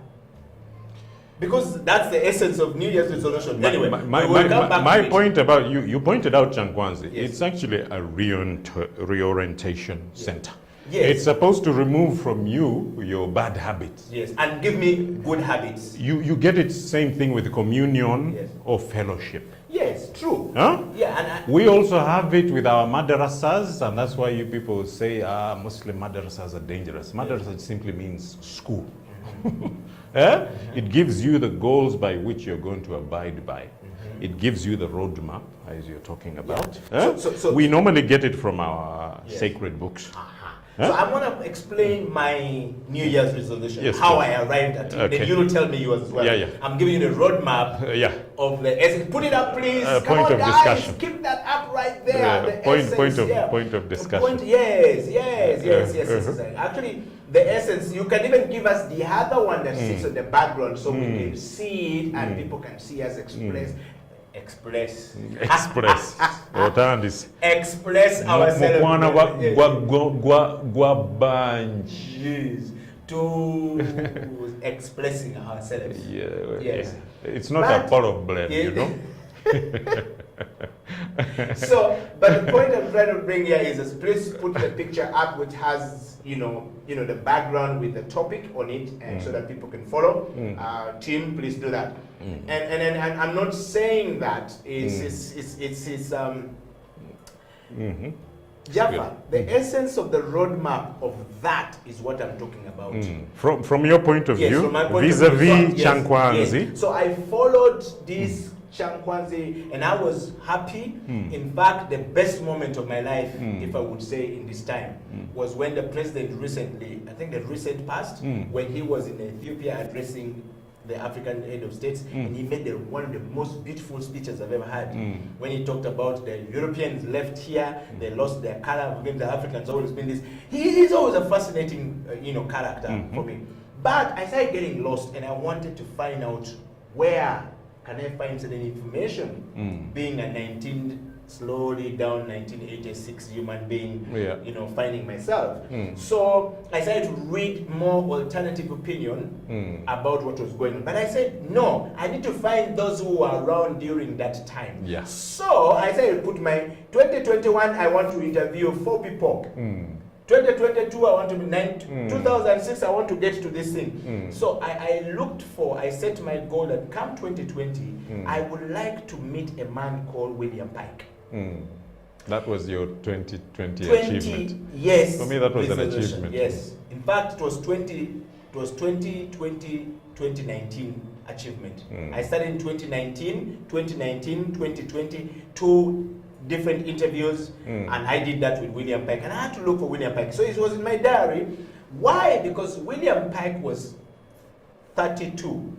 Because that's the essence of New Year's resolution. Anyway, my point about you pointed out Chankwanzi. Yes. It's actually a reorientation center. Yes. It's supposed to remove from you your bad habits. Yes, and give me good habits. You get it same thing with communion Yes. or fellowship. Yes, true. Huh? Yeah, and We also have it with our madrasas, and that's why you people say Muslim madrasas are dangerous. Madrasa simply means school. Eh? It gives you the goals by which you're going to abide by. It gives you the roadmap, as you're talking about. Yeah. Eh? So- we normally get it from our Yes. sacred books. So I'm going to explain my New Year's resolution, Yes, how please. I arrived at it. Okay. Then you will tell me yours as well. Yeah. I'm giving you the roadmap Yeah. of the essence. Put it up, please. Come point on, of guys. discussion. Keep that up right there. Yeah, The point essence, of- yeah. point of discussion. Yes. Uh-huh. Actually, the essence, you can even give us the other one that sits on the background so we can see it and people can see us express. Express. Express ourselves. Mukwana Yes. gwa bunch. Yes, to expressing ourselves. Yeah, Yes. It's not But- a pot of blame, Yeah. you know. So, but the point I'm trying to bring here is, please put the picture up, which has the background with the topic on it, and so that people can follow. Team, please do that. And I'm not saying that it's Jaffa, the essence of the roadmap of that is what I'm talking about. From your point of Yes, view, from my point of vis-a-vis view, Chankwanzi. yes. So I followed this Chankwanzi and I was happy. In fact, the best moment of my life, if I would say in this time, was when the president recently, I think the recent past, when he was in Ethiopia addressing the African head of states, and he made one of the most beautiful speeches I've ever had. When he talked about the Europeans left here, they lost their color, the Africans always been this. He is always a fascinating, character for me. But I started getting lost, and I wanted to find out where can I find certain information. Being a slowly down 1986 human being, finding myself. So I started to read more alternative opinion about what was going on. But I said, no, I need to find those who were around during that time. Yeah. So I said, put my 2021, I want to interview 4 people. 2022, I want to be 2006, I want to get to this thing. So I set my goal that come 2020, I would like to meet a man called William Pike. That was your 2020 achievement. Yes. For me, that was an resolution, achievement. Yes. In fact, it was 2020, 2019 achievement. I started in 2019, 2020, 2 different interviews, and I did that with William Pike, and I had to look for William Pike. So it was in my diary. Why? Because William Pike was 32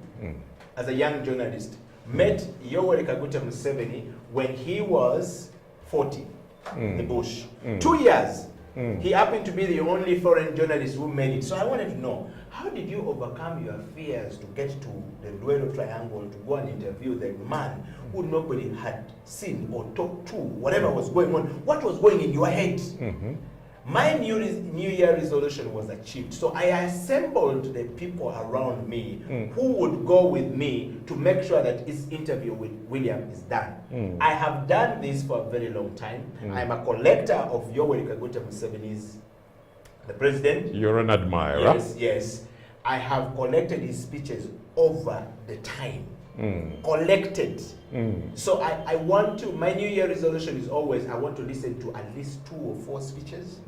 as a young journalist. Met Yoweri Kaguta Museveni when he was 40 in the bush. 2 years. He happened to be the only foreign journalist who made it. So I wanted to know, how did you overcome your fears to get to the Luelo Triangle to go and interview the man who nobody had seen or talked to, whatever was going on? What was going in your head? My New Year resolution was achieved. So I assembled the people around me who would go with me to make sure that this interview with William is done. I have done this for a very long time. I'm a collector of Yoweri Kaguta Museveni's, the president. You're an admirer. Yes. I have collected his speeches over the time. Collected. So I want to, my New Year resolution is always, I want to listen to at least 2 or 4 speeches.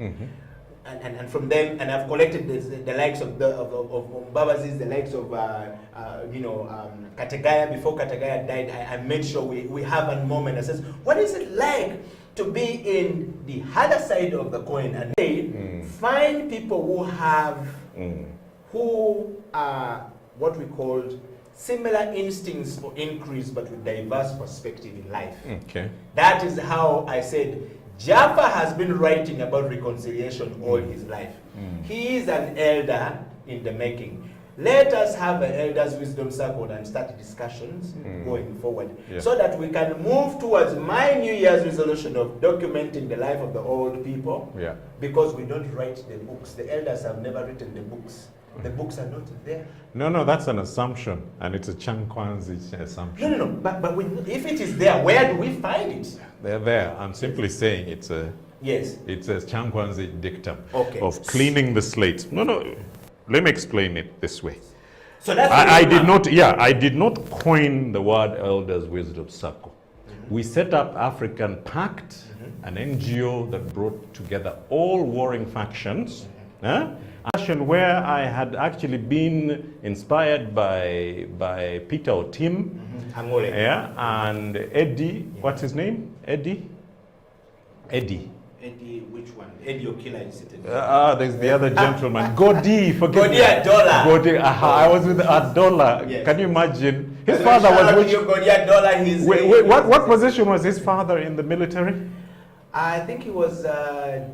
And from them, and I've collected the likes of Mbabazi's, the likes of Kategaya. Before Kategaya died, I made sure we have a moment that says, what is it like to be in the other side of the coin? And they find people who have, who are what we called similar instincts for increase, but with diverse perspective in life. Okay. That is how I said, Jaffa has been writing about reconciliation all his life. He is an elder in the making. Let us have an elders' wisdom circle and start discussions going forward, Yeah. so that we can move towards my New Year's resolution of documenting the life of the old people. Yeah. Because we don't write the books. The elders have never written the books. The books are not there. No, that's an assumption, and it's a Chankwanzi assumption. No. But if it is there, where do we find it? They're there. I'm simply saying it's a Yes. Chankwanzi dictum Okay. of cleaning the slate. No. Let me explain it this way. So that's I did not coin the word Elders Wisdom Circle. We set up African Pact, an NGO that brought together all warring factions. Action where I had actually been inspired by Peter Otim, Angole. and Eddie, what's his name? Eddie, Which one? Eddie Okila is sitting. there's the other gentleman. Godi, forgive me. Godi Adola. Godi, I was with Adola. Yes. Can you imagine? His father was which? Godi Adola. He's What position was his father in the military? I think he was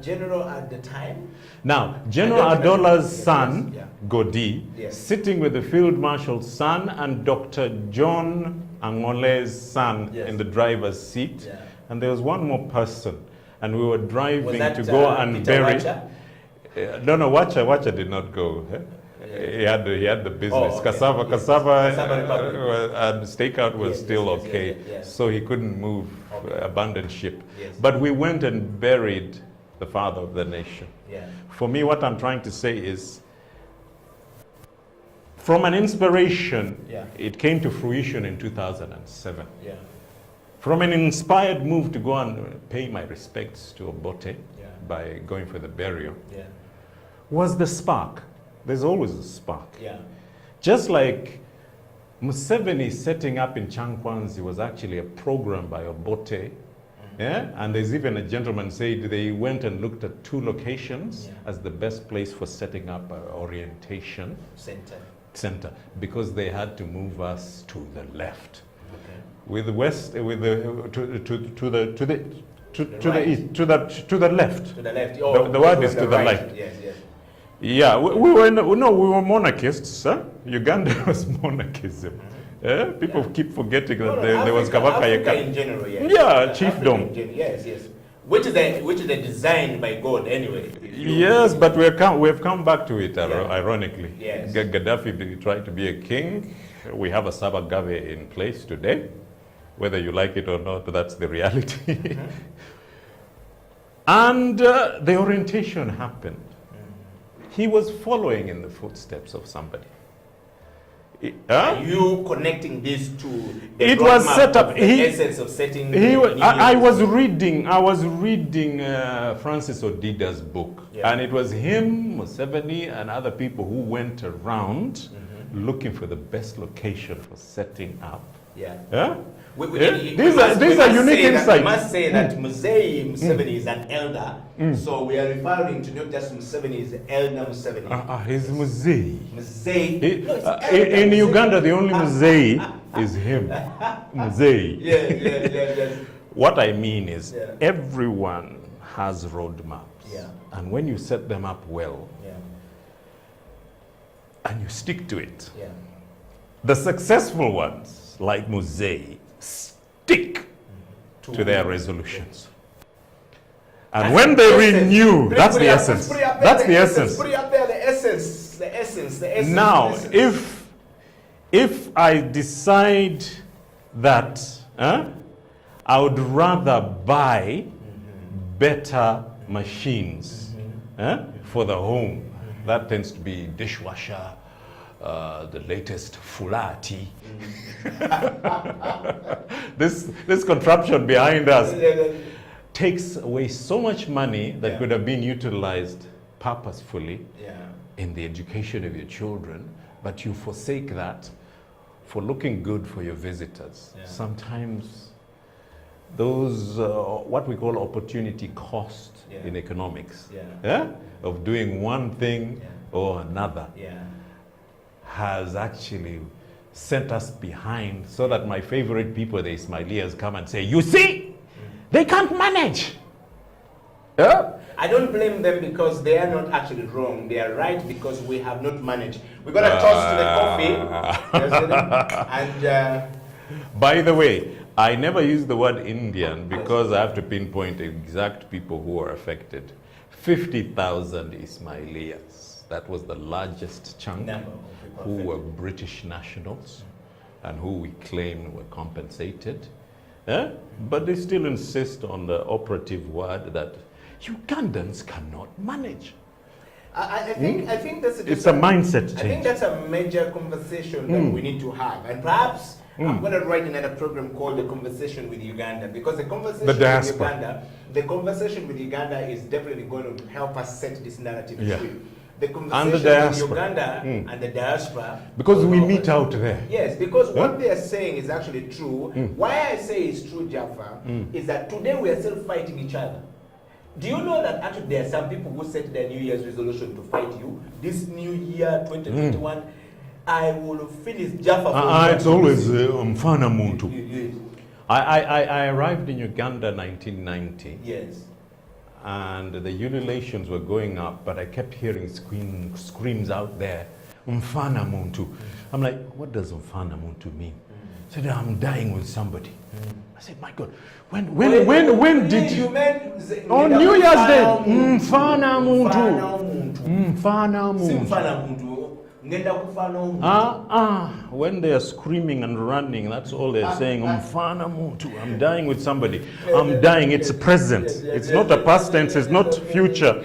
general at the time. Now, General I don't remember. Adola's son, Yes, Godi, Yes. sitting with the Field Marshal's son and Dr. John Angole's son Yes. in the driver's seat. Yeah. And there was one more person. And we were driving Was that to go and Peter bury. Wacha? No, Wacha did not go. He had the business. Oh, okay. Cassava, Yes. Cassava, Cassava Republic. and stakeout was Yes, still yes, yes, okay. yes, yes. So he couldn't move, Okay. abandon ship. Yes. But we went and buried the father of the nation. Yeah. For me, what I'm trying to say is, from an inspiration, Yeah. it came to fruition in 2007. Yeah. From an inspired move to go and pay my respects to Obote Yeah. by going for the burial, Yeah. was the spark. There's always a spark. Yeah. Just like Museveni setting up in Chankwanzi was actually a program by Obote. Yeah? And there's even a gentleman said they went and looked at 2 locations Yeah. as the best place for setting up an orientation Center. because they had to move us to the left. Okay. With the west, with the to the right. east, to the left. To the left. The word is on to the right. left. Yes. Yes. Yeah, we were monarchists. Huh? Uganda was monarchism. People keep forgetting that there was Africa Kabaka in general. Yes. Yeah, Africa chiefdom. in general, yes. Which is a design by God anyway. Yes, but we've come back to it, Yeah. ironically. Yes. Gaddafi tried to be a king. We have a Sabagabe in place today. Whether you like it or not, that's the reality. And the orientation happened. He was following in the footsteps of somebody. Are you connecting this to the It was roadmap set up. of the essence of setting? I was reading Francis Odida's book, Yeah. and it was him, Museveni, and other people who went around looking for the best location for setting up. Yeah. Yeah? We These must are unique say that- insights. We must say that Museveni is an elder, so we are referring to not just Museveni, is Elder Museveni. He's Muzei. Musei. No, it's elder In Museveni. Uganda, the only Muzei is him. Muzei. Yes. What I mean is, Yeah. everyone has roadmaps. Yeah. And when you set them up well, Yeah. and you stick to it, Yeah. the successful ones, like Muzei, stick to their resolutions. And when they renew, that's the essence. That's the essence. Put it up there, the essence. Now, the essence. if I decide that I would rather buy better machines for the home, that tends to be dishwasher, the latest Fulati. This contraption behind us takes away so much money that Yeah. could have been utilized purposefully Yeah. in the education of your children, but you forsake that for looking good for your visitors. Yeah. Sometimes those, what we call opportunity cost Yeah. in economics, Yeah. of doing one thing Yeah. or another, Yeah. has actually sent us behind, so that my favorite people, the Ismailians, come and say, you see, they can't manage. Yeah. I don't blame them because they are not actually wrong. They are right because we have not managed. We're going to toss to the coffee. And by the way, I never use the word Indian because I have to pinpoint exact people who are affected. 50,000 Ismailiyas. That was the largest chunk who were British nationals and who we claim were compensated. But they still insist on the operative word that Ugandans cannot manage. I think that's it's a mindset change. I think that's a major conversation that we need to have. And perhaps I'm going to write another program called The Conversation with Uganda, because the conversation with Uganda is definitely going to help us set this narrative straight. The conversation with Uganda and the diaspora. Because we meet out there. Yes, because what they are saying is actually true. Why I say it's true, Jaffa, is that today we are still fighting each other. Do you know that actually there are some people who set their New Year's resolution to fight you? This new year, 2021, I will finish Jaffa. It's always Mfana Muntu. I arrived in Uganda 1990. Yes. And the ululations were going up, but I kept hearing screams out there, Mfana Muntu. I'm like, what does Mfana Muntu mean? I said, I'm dying with somebody. I said, my God, when did you? On New Year's Day, Mfana Muntu. Mfana Muntu. When they are screaming and running, that's all they're saying. Mfana Muntu. I'm dying with somebody. I'm dying. It's a present. It's not a past tense. It's not future.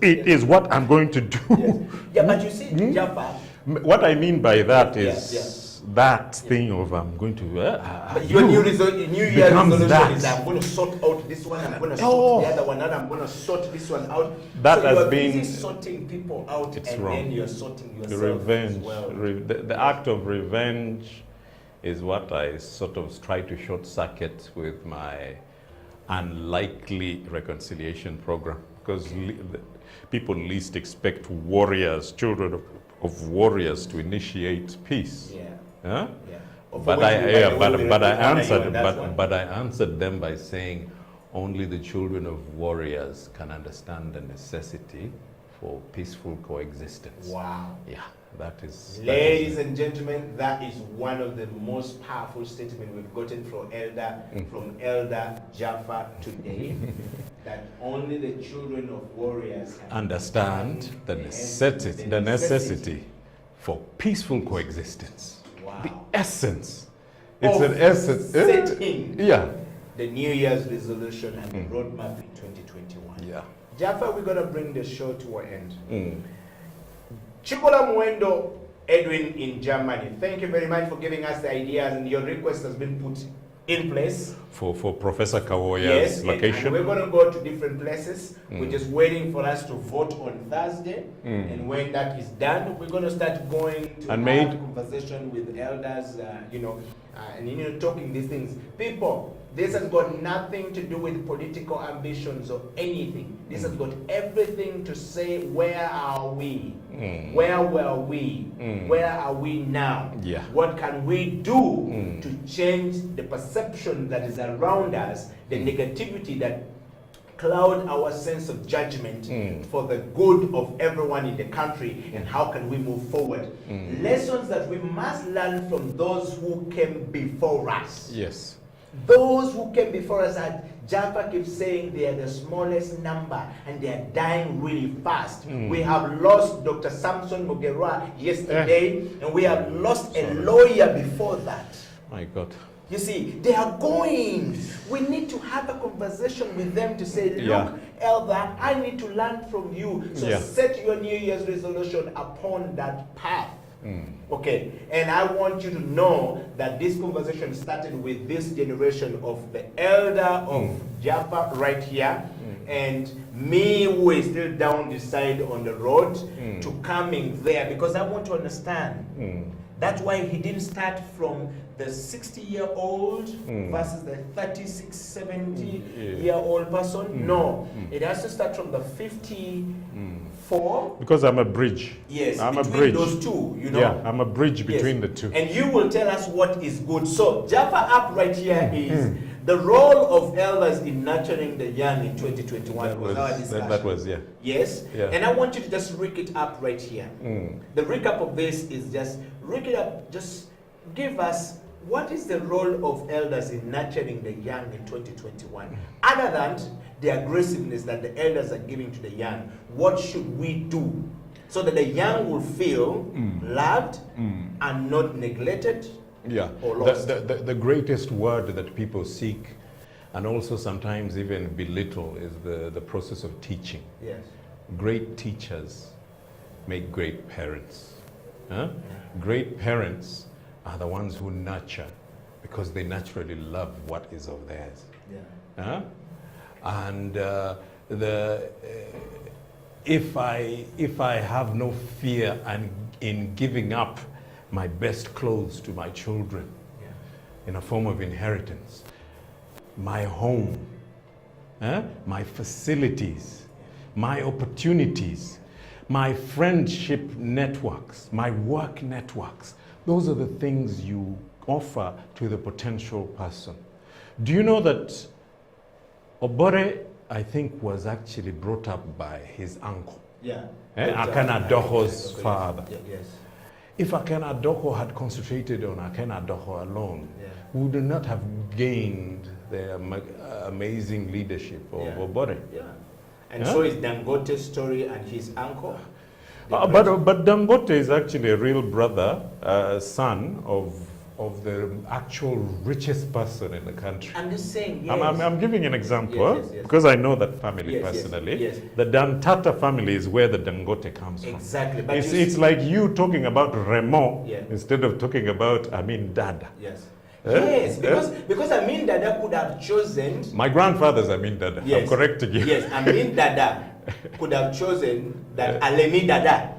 It is what I'm going to do. Yeah, but you see, Jaffa. What I mean by that is that thing of I'm going to. Your New Year's resolution is I'm going to sort out this one. I'm going to sort the other one out. I'm going to sort this one out. That so has you're been busy sorting people out, and wrong. then you're sorting yourself. The revenge, as well. the act of revenge, is what I sort of try to short circuit with my unlikely reconciliation program, because people least expect warriors, children of warriors, to initiate peace. Yeah. Huh? Yeah. But I answered them by saying only the children of warriors can understand the necessity for peaceful coexistence. Wow. Yeah, that is. Ladies and gentlemen, that is one of the most powerful statements we've gotten from Elder Jaffa today. That only the children of warriors can understand the necessity for peaceful coexistence. Wow. The essence. It's an essence. Setting Yeah. the New Year's resolution and the roadmap in 2021. Yeah. Jaffa, we're going to bring the show to an end. Chibola Muendo, Edwin in Germany, thank you very much for giving us the ideas, and your request has been put in place. For Professor Kawoya's location. And we're going to go to different places. We're just waiting for us to vote on Thursday. And when that is done, we're going to start going to have conversation with elders, and talking these things. People, this has got nothing to do with political ambitions or anything. This has got everything to say, where are we? Where were we? Where are we now? Yeah. What can we do to change the perception that is around us, the negativity that cloud our sense of judgment for the good of everyone in the country, and how can we move forward? Lessons that we must learn from those who came before us. Yes. Those who came before us, Jaffa keeps saying they are the smallest number and they are dying really fast. We have lost Dr. Samson Mugerwa yesterday, and we have lost a lawyer before that. My God. You see, they are going. We need to have a conversation with them to say, look, Elder, I need to learn from you. So set your New Year's resolution upon that path. Okay, and I want you to know that this conversation started with this generation of the elder of Jaffa right here, and me who is still down the side on the road to coming there, because I want to understand. That's why he didn't start from the 60-year-old versus the 36, 70-year-old person. No, it has to start from the 54. Because I'm a bridge. Yes, I'm a between bridge. those two, Yeah, I'm a bridge between the two. And you will tell us what is good. So Jaffa up right here is The role of elders in nurturing the young in 2021 was our discussion. That was, yeah. Yes? Yeah. And I want you to just recap it up right here. Mm. The recap of this is just, just give us what is the role of elders in nurturing the young in 2021? Other than the aggressiveness that the elders are giving to the young, what should we do so that the young will feel loved and not neglected? Yeah, or lost? the greatest word that people seek and also sometimes even belittle is the process of teaching. Yes. Great teachers make great parents. Huh? Great parents are the ones who nurture because they naturally love what is of theirs. Yeah. Huh? And if I have no fear in giving up my best clothes to my children in a form of inheritance, my home, my facilities, my opportunities, my friendship networks, my work networks, those are the things you offer to the potential person. Do you know that Obore, I think, was actually brought up by his uncle? Yeah. Akana Doho's father. Yes. If Akana Doho had concentrated on Akana Doho alone, we would not have gained the amazing leadership of Obore. Yeah. And so is Dangote's story and his uncle. But Dangote is actually a real brother, son of the actual richest person in the country. I'm just saying, yes. I'm giving an example because I know that family personally. Yes. The Dantata family is where the Dangote comes from. Exactly. But It's like you talking about Remo instead of talking about Amin Dada. Yes. Yes, because Amin Dada could have chosen. My grandfather's Amin Dada. Yes. I'm correcting you. Yes, Amin Dada could have chosen that Alemi Dada,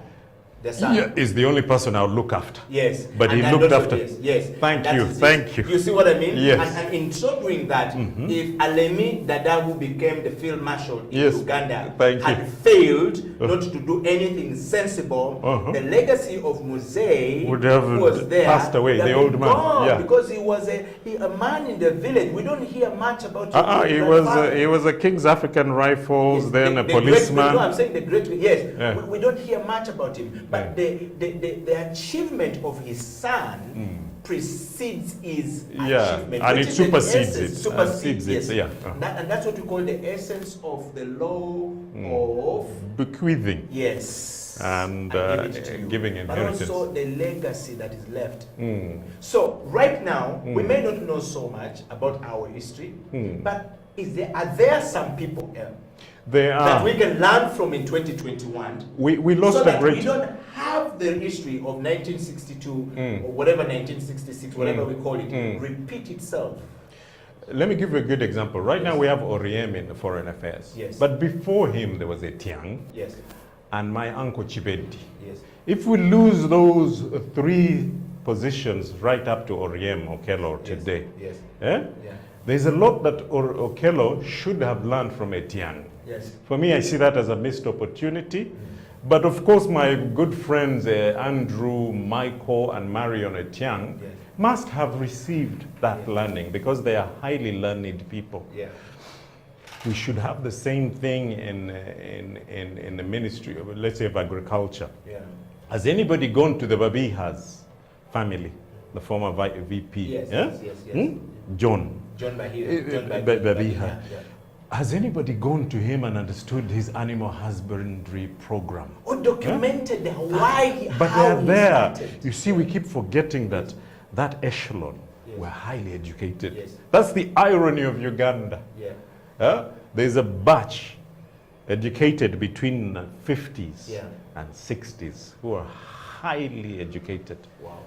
the son, is the only person I would look after. Yes. But he looked after. Yes. Thank you. You see what I mean? Yes. And in so doing that, if Alemi Dada, who became the field marshal in Uganda, had failed not to do anything sensible, the legacy of Musei would have was there, passed away, the old man. Gone, because he was a man in the village. We don't hear much about him. He was a King's African Rifles, then a policeman. I'm saying the great, we don't hear much about him. But the achievement of his son precedes his achievement. And it supersedes it. Supersedes it. And And that's what we call the essence of the law of bequeathing. Yes. And giving inheritance. But also the legacy that is left. So right now, we may not know so much about our history, but are there some people that we can learn from in 2021? We lost so that a great. We don't have the history of 1962 or whatever, 1966, whatever we call it, repeat itself. Let me give you a good example. Right now we have Oriem in the Foreign Affairs. Yes. But before him there was Etiang. Yes. And my uncle Chibedi. Yes. If we lose those three positions right up to Oriem Okello today, there's a lot that Okello should have learned from Etiang. Yes. For me, I see that as a missed opportunity. But of course, my good friends Andrew, Michael, and Marion Etiang must have received that learning because they are highly learned people. Yeah. We should have the same thing in the ministry of, let's say, of agriculture. Yeah. Has anybody gone to the Babihas family, the former VP? Yes. John Babiha. Has anybody gone to him and understood his animal husbandry program? Or documented why, but how they are there. Started. You see, we keep forgetting that echelon were highly educated. Yes. That's the irony of Uganda. There's a batch educated between the 50s and 60s who are highly educated. Wow.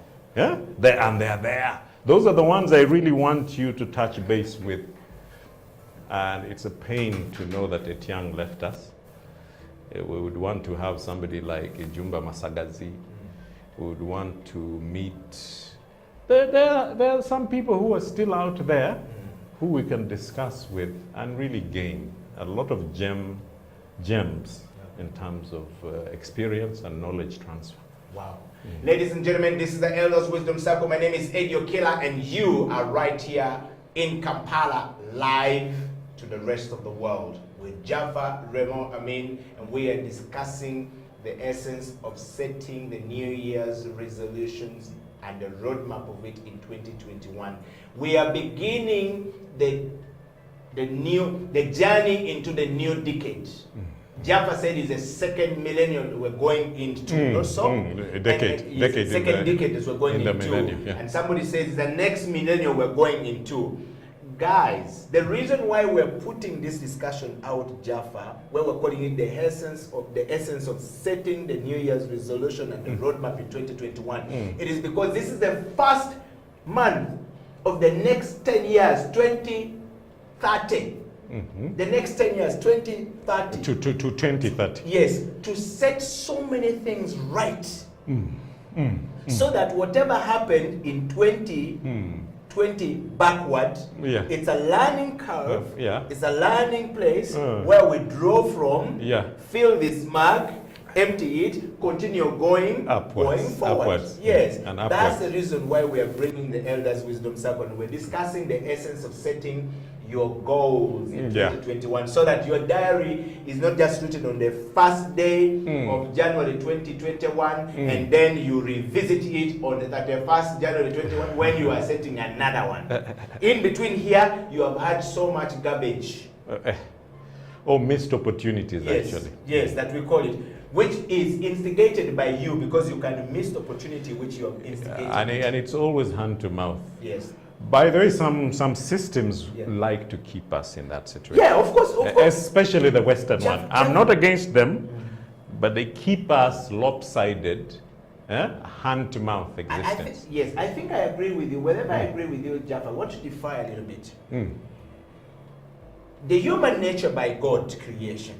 They are there. Those are the ones I really want you to touch base with. And it's a pain to know that Etiang left us. We would want to have somebody like Jumba Masagazi. We would want to meet. There are some people who are still out there who we can discuss with and really gain a lot of gems in terms of experience and knowledge transfer. Wow. Ladies and gentlemen, this is the Elders Wisdom Circle. My name is Eddie Okela, and you are right here in Kampala, live to the rest of the world with Jaffa, Remo, Amin, and we are discussing the essence of setting the New Year's resolutions and the roadmap of it in 2021. We are beginning the journey into the new decade. Jaffa said it's the second millennium we're going into. A decade. Second decade is we're going in the into. millennium, yeah. And somebody says the next millennium we're going into. Guys, the reason why we're putting this discussion out, Jaffa, where we're calling it the essence of setting the New Year's resolution and the roadmap in 2021, it is because this is the first month of the next 10 years, 2030. The next 10 years, 2030. To 2030. Yes, to set so many things right. So that whatever happened in 2020 backward, it's a learning curve, it's a learning place where we draw from, fill this mark, empty it, continue going, going forward. Yes, and that's the reason why we are bringing the Elders Wisdom Circle. We're discussing the essence of setting your goals in 2021, so that your diary is not just written on the first day of January 2021 and then you revisit it on the 31st January 2021 when you are setting another one. In between here, you have had so much garbage. Or missed opportunities, actually. Yes, that we call it, which is instigated by you because you can miss opportunity which you have instigated. And it's always hand to mouth. Yes. By the way, some systems like to keep us in that situation. Yeah, of course. Especially the Western one. I'm not against them, but they keep us lopsided, hand to mouth existence. Yes, I think I agree with you. Whenever I agree with you, Jaffa, I want to defy a little bit. The human nature by God creation.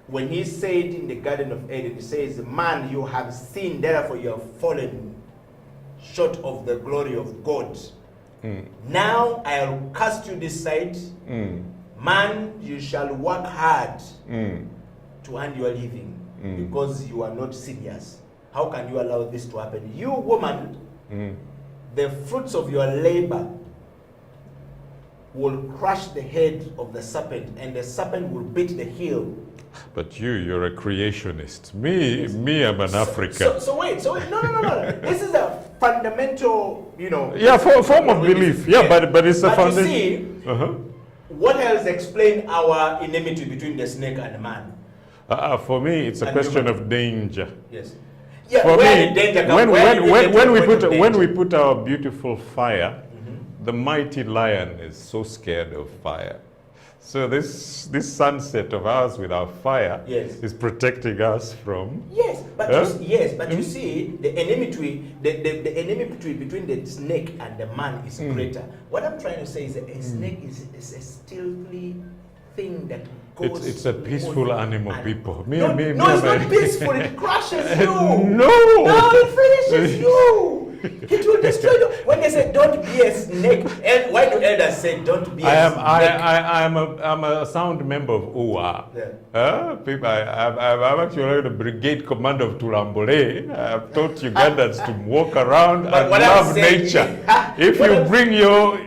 When he said in the Garden of Eden, he says, man, you have sinned, therefore you have fallen short of the glory of God. Now I'll cast you this side. Man, you shall work hard to earn your living because you are not serious. How can you allow this to happen? You, woman, the fruits of your labor will crush the head of the serpent, and the serpent will beat the heel. But you're a creationist. Me, I'm an African. So wait, no. This is a fundamental, form of belief. But it's a foundation. You see, what else explains our enmity between the snake and man? For me, it's a question of danger. Yes. Yeah, for me, when we put our beautiful fire, the mighty lion is so scared of fire. So this sunset of ours with our fire is protecting us from. You see, the enmity between the snake and the man is greater. What I'm trying to say is that a snake is a stealthy thing that goes. It's a peaceful animal, people. No, it's not peaceful. It crushes you. No, it finishes you. It will destroy you. When they say don't be a snake, and why do elders say don't be a snake? I'm a sound member of OA. People, I'm actually the brigade commander of Tulambole. I've taught Ugandans to walk around and love nature. If you bring your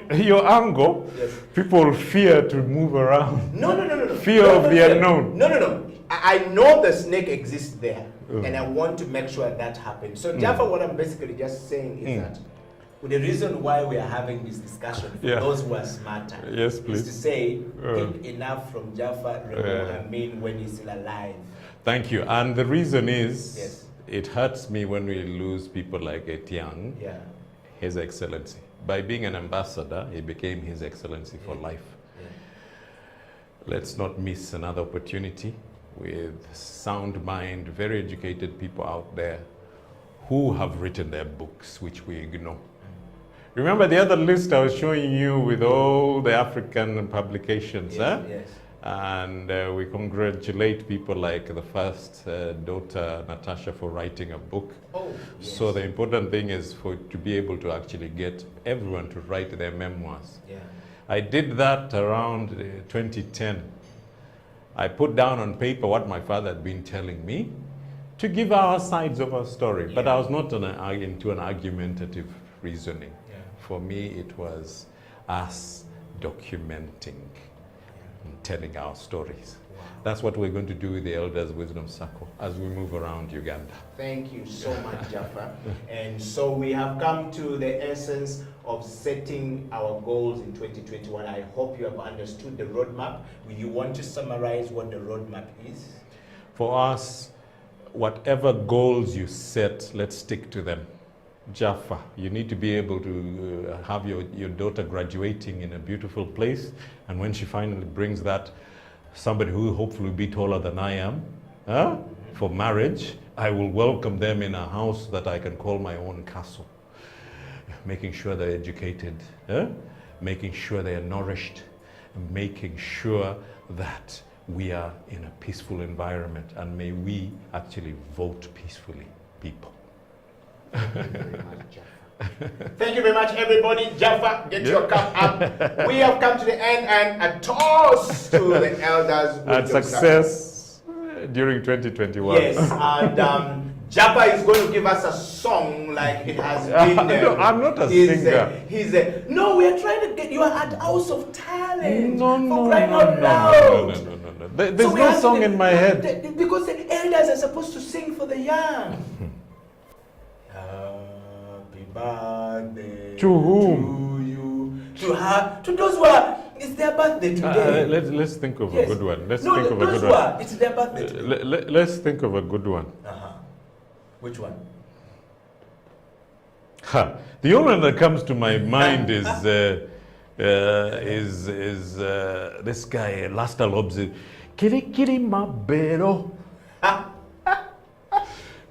angle, people fear to move around. No. Fear of the unknown. No. I know the snake exists there. And I want to make sure that happens. So Jaffa, what I'm basically just saying is that the reason why we are having this discussion, for those who are smarter, is to say, pick enough from Jaffa, when he's still alive. Thank you. And the reason is, it hurts me when we lose people like Etienne, His Excellency. By being an ambassador, he became His Excellency for life. Let's not miss another opportunity with sound mind, very educated people out there who have written their books, which we ignore. Remember the other list I was showing you with all the African publications, And we congratulate people like the first daughter, Natasha, for writing a book. So the important thing is to be able to actually get everyone to write their memoirs. I did that around 2010. I put down on paper what my father had been telling me to give our sides of our story. But I was not into an argumentative reasoning. For me, it was, us documenting and telling our stories. That's what we're going to do with the Elders Wisdom Circle as we move around Uganda. Thank you so much, Jaffa. And so we have come to the essence of setting our goals in 2021. I hope you have understood the roadmap. You want to summarize what the roadmap is? For us, whatever goals you set, let's stick to them. Jaffa, you need to be able to have your daughter graduating in a beautiful place, and when she finally brings that, somebody who hopefully will be taller than I am, for marriage, I will welcome them in a house that I can call my own castle. Making sure they're educated, making sure they're nourished, making sure that we are in a peaceful environment, and may we actually vote peacefully, people. Thank you very much, Jaffa. Thank you very much, everybody. Jaffa, get your cup up. We have come to the end, and a toast to the Elders And success during 2021. Yes, and Jaffa is going to give us a song like it has been. No, I'm not a singer. No, we are trying to get you at House of Talent. No. There's So we no have song to- in my head. Because the elders are supposed to sing for the young. Happy birthday To whom? to you. To her. To those who are. It's their birthday today. Let's think of Yes. a good one. Let's No, think of a those good who one. are. It's their birthday today. Let's think of a good one. Which one? The only one that comes to my mind is this guy, Lasta Lobzi. Kiri kiri mabelo.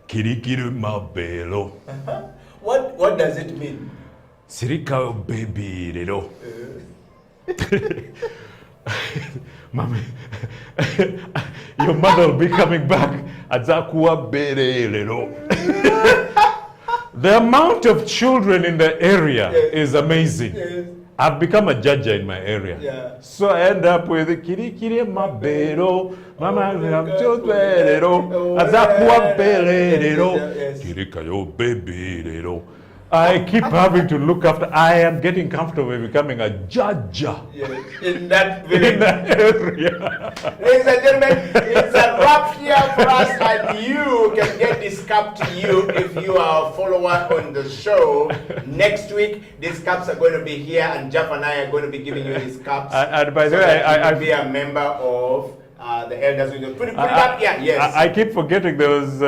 Kiri kiri mabelo. What does it mean? Sirika baby lero. Mommy, your mother will be coming back. Azakuwa bere lero. The amount of children in the area is amazing. Yes. I've become a judge in my area. Yeah. So I end up with kiri kiri mabero, mama mchotwelero, azakuwa belero, Yes. kiri kayo baby lero. I keep having to look after. I am getting comfortable with becoming a judge Yes. In that village. in that area. Ladies and gentlemen, it's a wrap here for us, and you can get this cup to you if you are a follower on the show. Next week, these cups are going to be here, and Jeff and I are going to be giving you these cups. And by the so way, that you I can be a member of the Elders Wisdom. Put it up here. Yes. I keep forgetting there was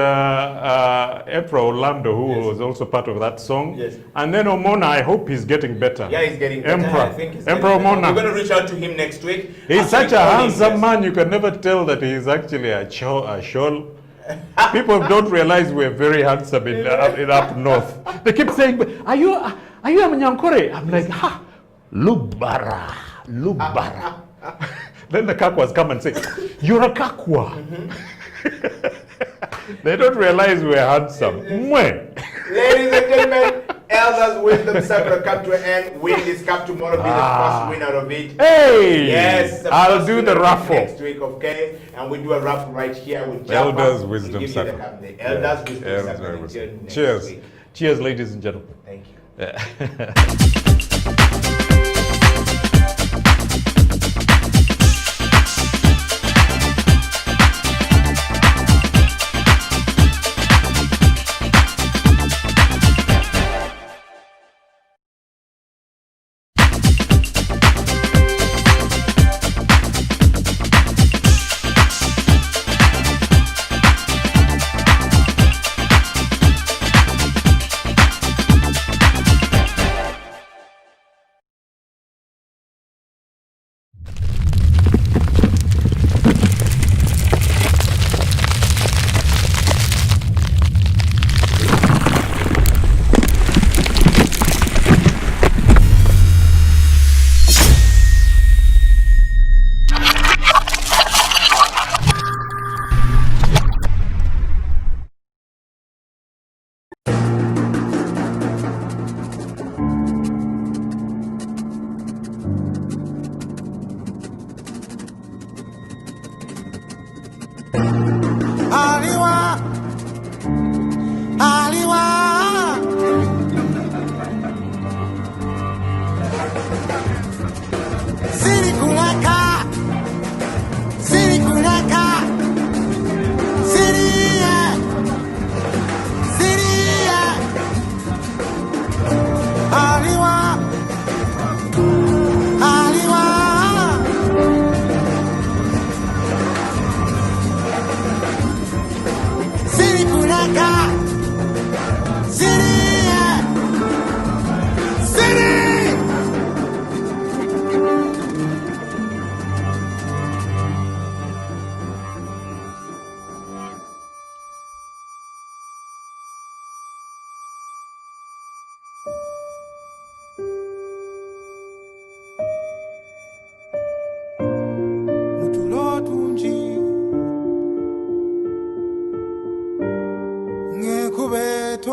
Emperor Orlando who was also part of that song. Yes. And then Omona, I hope he's getting better. Yeah, he's getting better. Emperor. I think he's Emperor getting better. Omona. We're going to reach out to him next week. He's Actually, such a call him, handsome yes. man, you can never tell that he's actually a shawl. People don't realize we're very handsome in up north. They keep saying, are you a Mnyankore? I'm like, Lubara. Then the Kakwas come and say, you're a Kakwa. They don't realize we're handsome. Mwe. Ladies and gentlemen, Elders Wisdom Circle come to an end. Win this cup tomorrow. Be the first winner of it. Hey! Yes, I'll first do winner the of it raffle. next week, okay? And we do a raffle right here with Jaffa. Elders We'll Wisdom give you the Circle. cup. The Elders Wisdom Elders Circle Wisdom. until next Cheers. week. Cheers, ladies and gentlemen. Thank you.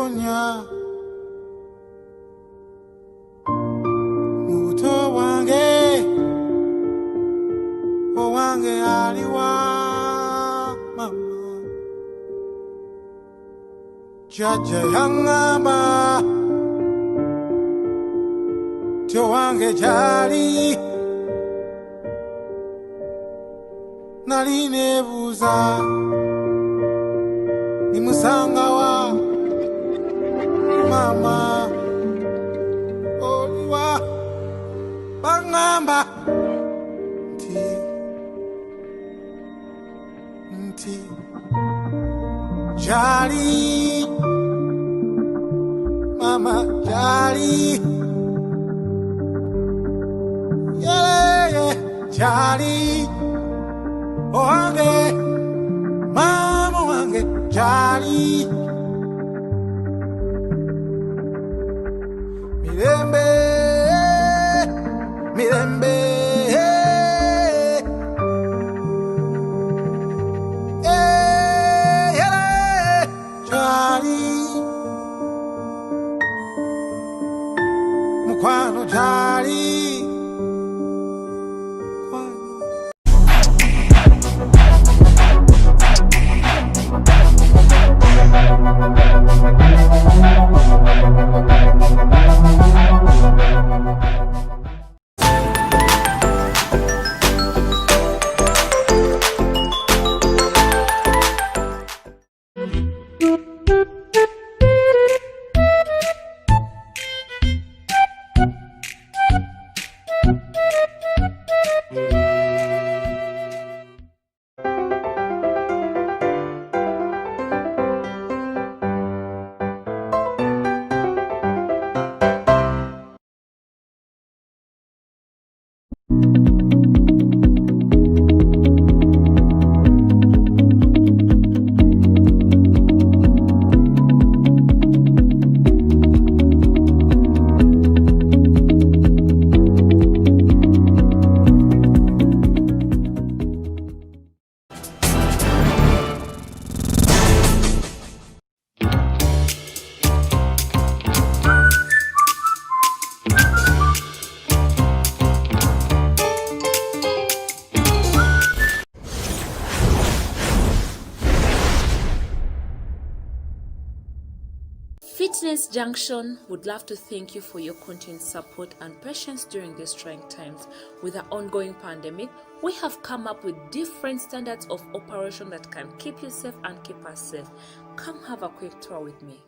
kutonya muto wange owange aliwa mama jaja yangamba tyo wange jali nalinebuza nimusanga wa mama oliwa bangamba nti jali mama jali yeah jali owange mama wange jali mirembe mirembe jali mukwano jali Fitness Junction would love to thank you for your continued support and patience during these trying times. With the ongoing pandemic, we have come up with different standards of operation that can keep you safe and keep us safe. Come have a quick tour with me.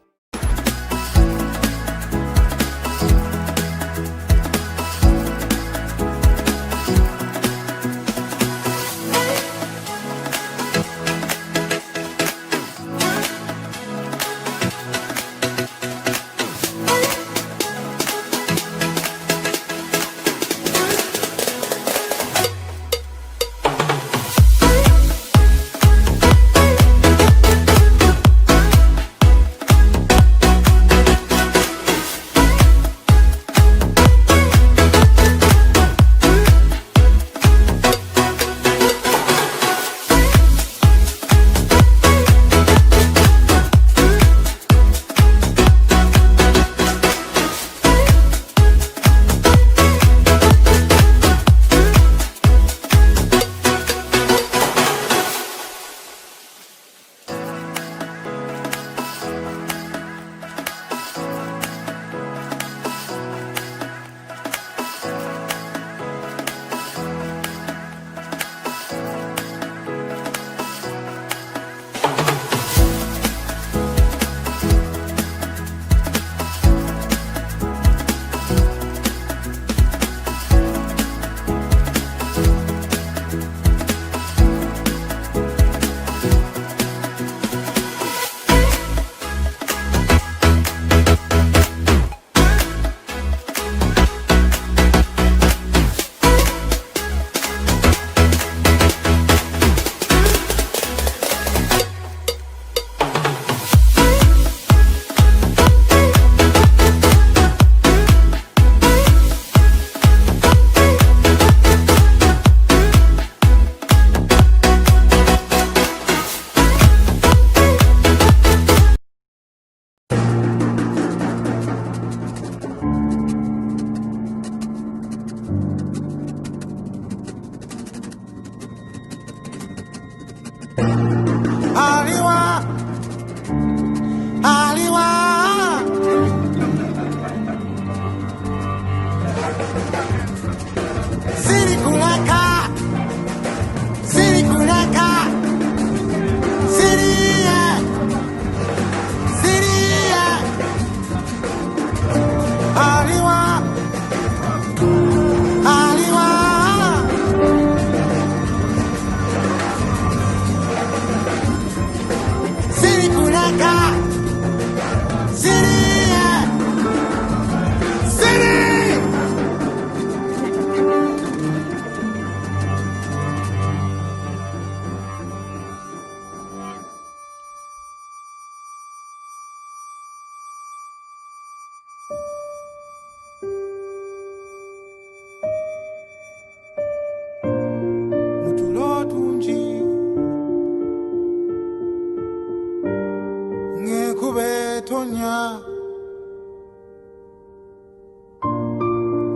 Nya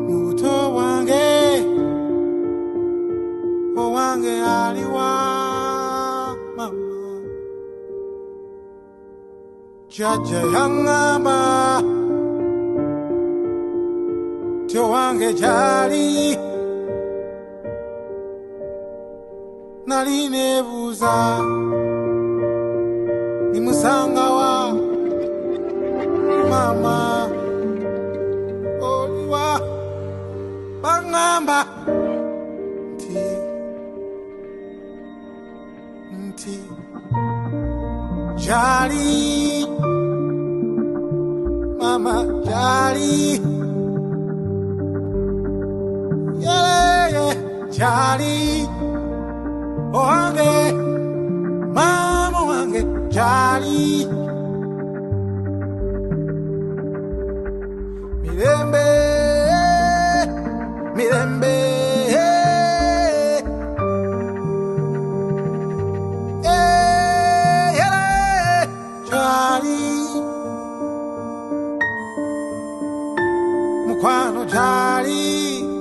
Muto wange O wange aliwa mama Jaja yangamba Tio wange jali Naline buza Ni musanga wa Mama Oliwa Bangamba Nti Jali Mama Jali Yeah, Jali Wange Mama wange Jali Mirembe Mirembe Jali Mukwano Jali